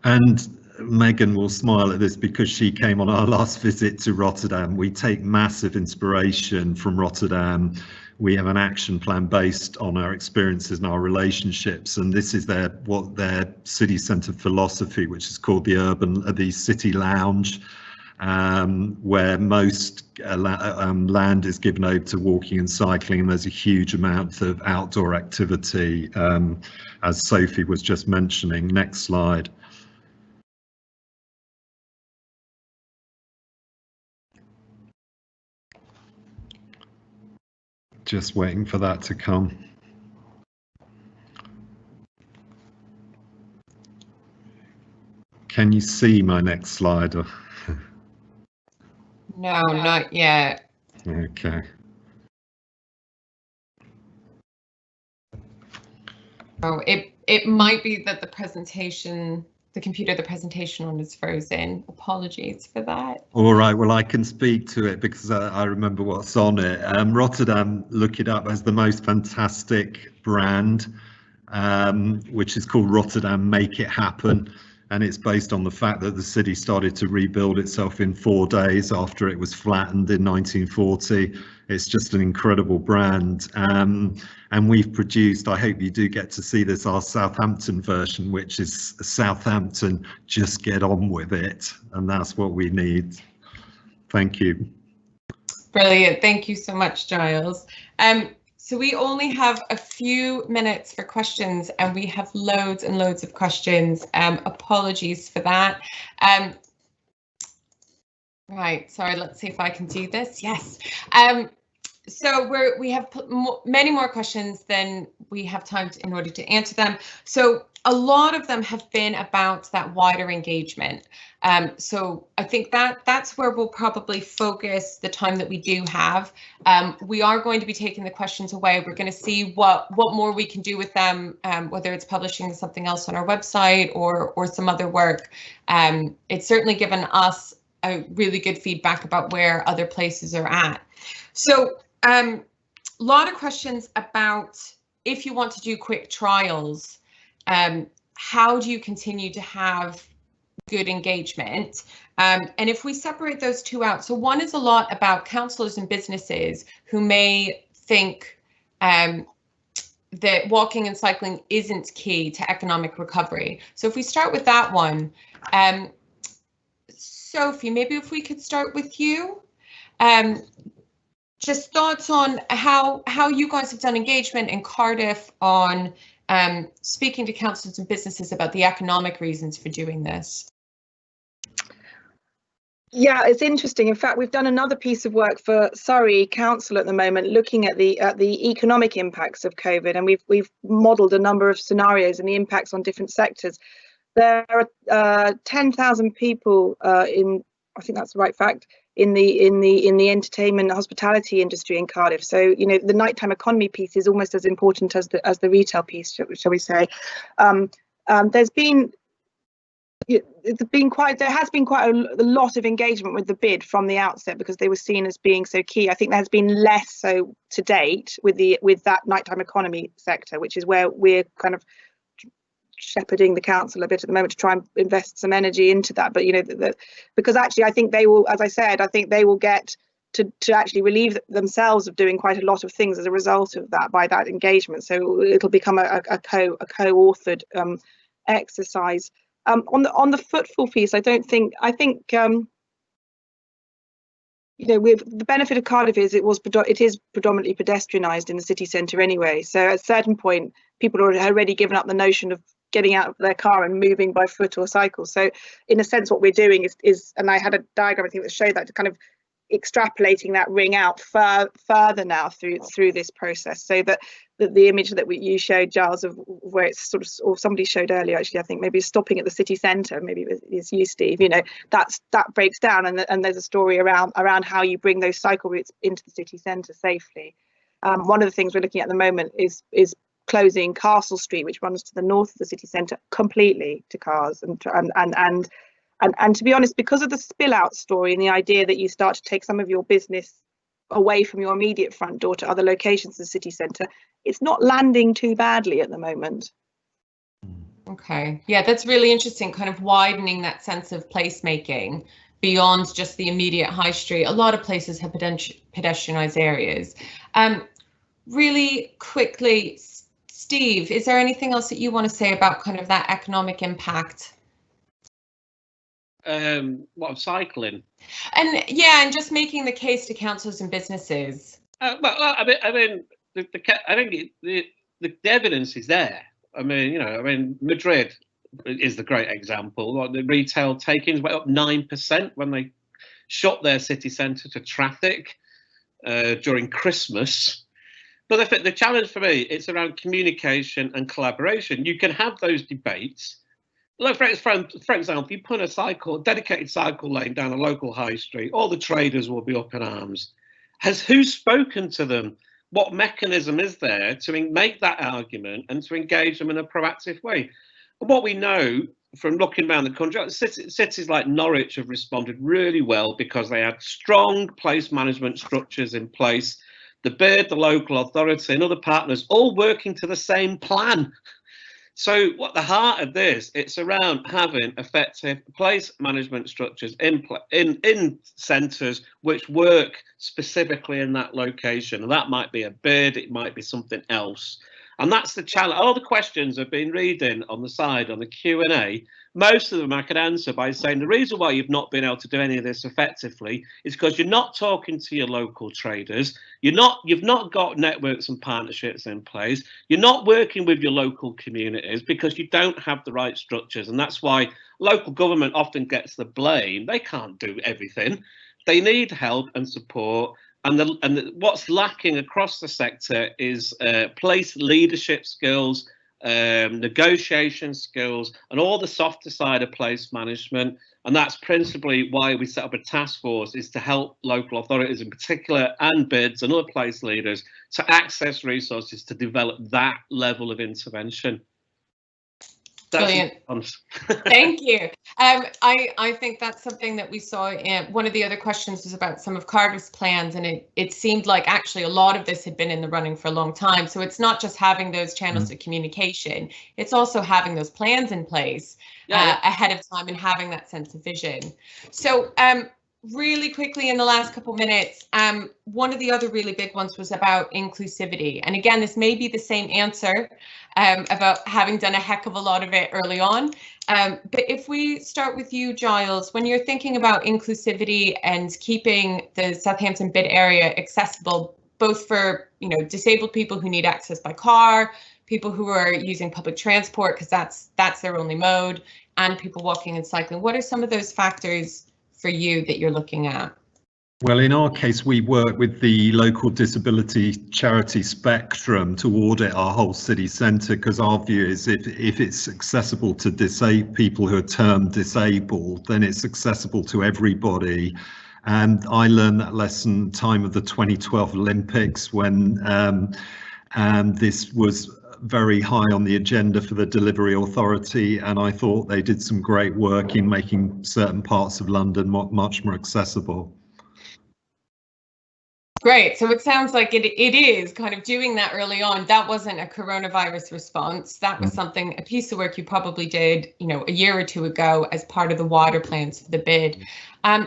Speaker 5: And Megan will smile at this because she came on our last visit to Rotterdam. We take massive inspiration from Rotterdam. We have an action plan based on our experiences and our relationships, and this is their city centre philosophy, which is called the City Lounge, where most land is given over to walking and cycling, and there's a huge amount of outdoor activity, as Sophie was just mentioning. Next slide. Just waiting for that to come. Can you see my next slide?
Speaker 1: No, not yet.
Speaker 5: Okay.
Speaker 1: Oh, it might be that the computer the presentation on is frozen. Apologies for that.
Speaker 5: All right, well, I can speak to it because I remember what's on it. Rotterdam, look it up, has the most fantastic brand, which is called Rotterdam Make It Happen. And it's based on the fact that the city started to rebuild itself in 4 days after it was flattened in 1940. It's just an incredible brand. And we've produced, I hope you do get to see this, our Southampton version, which is Southampton, just get on with it. And that's what we need. Thank you.
Speaker 1: Brilliant. Thank you so much, Giles. So we only have a few minutes for questions and we have loads and loads of questions. Apologies for that. Right, sorry, let's see if I can do this. Yes. So we have many more questions than we have time in order to answer them. So a lot of them have been about that wider engagement. So I think that's where we'll probably focus the time that we do have. We are going to be taking the questions away. We're going to see what more we can do with them, whether it's publishing something else on our website or some other work. It's certainly given us a really good feedback about where other places are at. So a lot of questions about if you want to do quick trials, how do you continue to have good engagement? And if we separate those two out, so one is a lot about councillors and businesses who may think that walking and cycling isn't key to economic recovery. So if we start with that one, Sophie, maybe if we could start with you. just thoughts on how you guys have done engagement in Cardiff on speaking to councils and businesses about the economic reasons for doing this.
Speaker 4: Yeah, it's interesting. In fact, we've done another piece of work for Surrey Council at the moment, looking at the economic impacts of COVID, and we've modelled a number of scenarios and the impacts on different sectors. There are 10,000 people in, I think that's the right fact, in the entertainment and hospitality industry in Cardiff. So, you know, the nighttime economy piece is almost as important as the retail piece, shall we say. There has been quite a lot of engagement with the bid from the outset, because they were seen as being so key. I think there has been less so to date with that nighttime economy sector, which is where we're kind of shepherding the council a bit at the moment to try and invest some energy into that. But, you know, because actually I think they will, as I said, I think they will get to actually relieve themselves of doing quite a lot of things as a result of that, by that engagement. So it'll become a co-authored exercise. On the footfall piece, I think you know, with the benefit of Cardiff is it is predominantly pedestrianised in the city centre anyway. So at a certain point, people are already given up the notion of getting out of their car and moving by foot or cycle. So in a sense, what we're doing is, and I had a diagram I think that showed that, to kind of extrapolating that ring out further now through this process, so that the image that you showed, Giles, of where it's sort of, or somebody showed earlier actually, I think maybe stopping at the city centre, maybe it's you, Steve, you know, that breaks down, and there's a story around how you bring those cycle routes into the city centre safely. One of the things we're looking at the moment is closing Castle Street, which runs to the north of the city centre, completely to cars, and to be honest, because of the spill out story and the idea that you start to take some of your business away from your immediate front door to other locations in the city centre, it's not landing too badly at the moment.
Speaker 1: Okay, yeah, that's really interesting, kind of widening that sense of placemaking beyond just the immediate high street. A lot of places have pedestrianised areas. Really quickly, Steve, is there anything else that you want to say about kind of that economic impact?
Speaker 3: What, cycling?
Speaker 1: And yeah, and just making the case to councils and businesses.
Speaker 3: Well, I mean, I think the evidence is there. I mean, you know, I mean, Madrid is the great example. Like, the retail takings went up 9% when they shut their city centre to traffic during Christmas. But the challenge for me, it's around communication and collaboration. You can have those debates. Look, for example, you put a dedicated cycle lane down a local high street, all the traders will be up in arms. Has who spoken to them? What mechanism is there to make that argument and to engage them in a proactive way? And what we know from looking around the country, cities like Norwich have responded really well because they had strong place management structures in place. The BIRD, the local authority and other partners all working to the same plan. So what the heart of this, it's around having effective place management structures in centres which work specifically in that location. And that might be a BIRD, it might be something else. And that's the challenge. All the questions I've been reading on the side on the Q&A, most of them I can answer by saying the reason why you've not been able to do any of this effectively is because you're not talking to your local traders. You've not got networks and partnerships in place. You're not working with your local communities because you don't have the right structures. And that's why local government often gets the blame. They can't do everything. They need help and support. And what's lacking across the sector is place leadership skills, negotiation skills, and all the softer side of place management. And that's principally why we set up a task force, is to help local authorities in particular and BIDs and other place leaders to access resources to develop that level of intervention.
Speaker 1: Brilliant. Thank you. I think that's something that we saw in one of the other questions was about some of Cardiff's plans, and it seemed like actually a lot of this had been in the running for a long time. So it's not just having those channels of communication, it's also having those plans in place ahead of time and having that sense of vision. So really quickly in the last couple minutes, one of the other really big ones was about inclusivity. And again, this may be the same answer about having done a heck of a lot of it early on. But if we start with you, Giles, when you're thinking about inclusivity and keeping the Southampton bid area accessible, both for disabled people who need access by car, people who are using public transport because that's their only mode, and people walking and cycling, what are some of those factors for you that you're looking at?
Speaker 5: Well, in our case, we work with the local disability charity Spectrum to audit our whole city centre, because our view is if it's accessible to people who are termed disabled, then it's accessible to everybody. And I learned that lesson time of the 2012 Olympics when and this was very high on the agenda for the delivery authority, and I thought they did some great work in making certain parts of London much more accessible.
Speaker 1: Great. So it sounds like it is kind of doing that early on. That wasn't a coronavirus response. That was something, a piece of work you probably did, a year or two ago as part of the wider plans for the bid.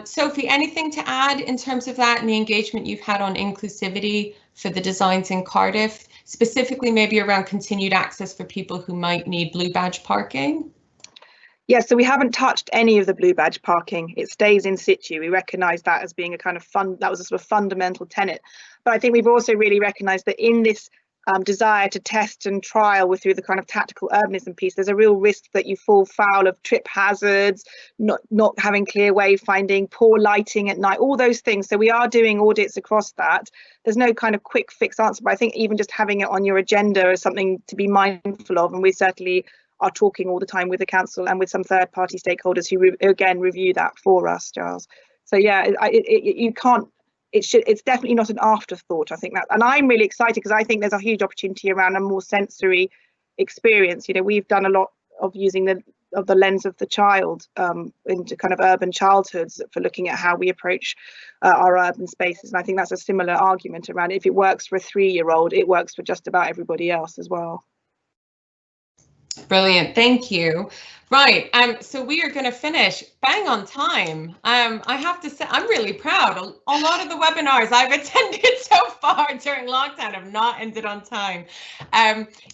Speaker 1: Sophie, anything to add in terms of that and the engagement you've had on inclusivity for the designs in Cardiff, specifically maybe around continued access for people who might need blue badge parking?
Speaker 4: Yes, so we haven't touched any of the blue badge parking. It stays in situ. We recognise that as being a kind of that was a sort of fundamental tenet. But I think we've also really recognised that in this desire to test and trial through the kind of tactical urbanism piece, there's a real risk that you fall foul of trip hazards, not having clear wayfinding, poor lighting at night, all those things. So we are doing audits across that. There's no kind of quick fix answer, but I think even just having it on your agenda is something to be mindful of, and we certainly are talking all the time with the council and with some third-party stakeholders who again review that for us, Giles. So yeah, you can't. It's definitely not an afterthought. I think that, and I'm really excited because I think there's a huge opportunity around a more sensory experience. We've done a lot of using the lens of the child into kind of urban childhoods for looking at how we approach our urban spaces, and I think that's a similar argument around if it works for a 3-year-old, it works for just about everybody else as well.
Speaker 1: Brilliant, thank you. Right, so we are going to finish bang on time. I have to say, I'm really proud. A lot of the webinars I've attended so far during lockdown have not ended on time.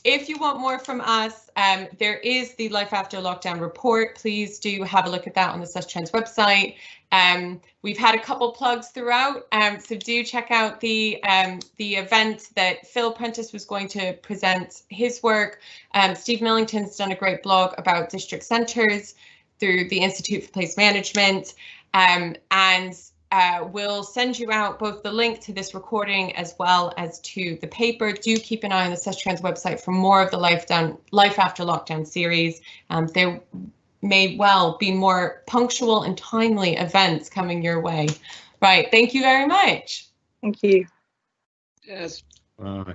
Speaker 1: If you want more from us, there is the Life After Lockdown report. Please do have a look at that on the Sustrans website. We've had a couple plugs throughout, so do check out the event that Phil Prentice was going to present his work. Steve Millington's done a great blog about district centres through the Institute for Place Management, and we'll send you out both the link to this recording as well as to the paper. Do keep an eye on the Sustrans website for more of the Life After Lockdown series. There may well be more punctual and timely events coming your way. Right, thank you very much.
Speaker 4: Thank you.
Speaker 3: Yes.
Speaker 5: Bye.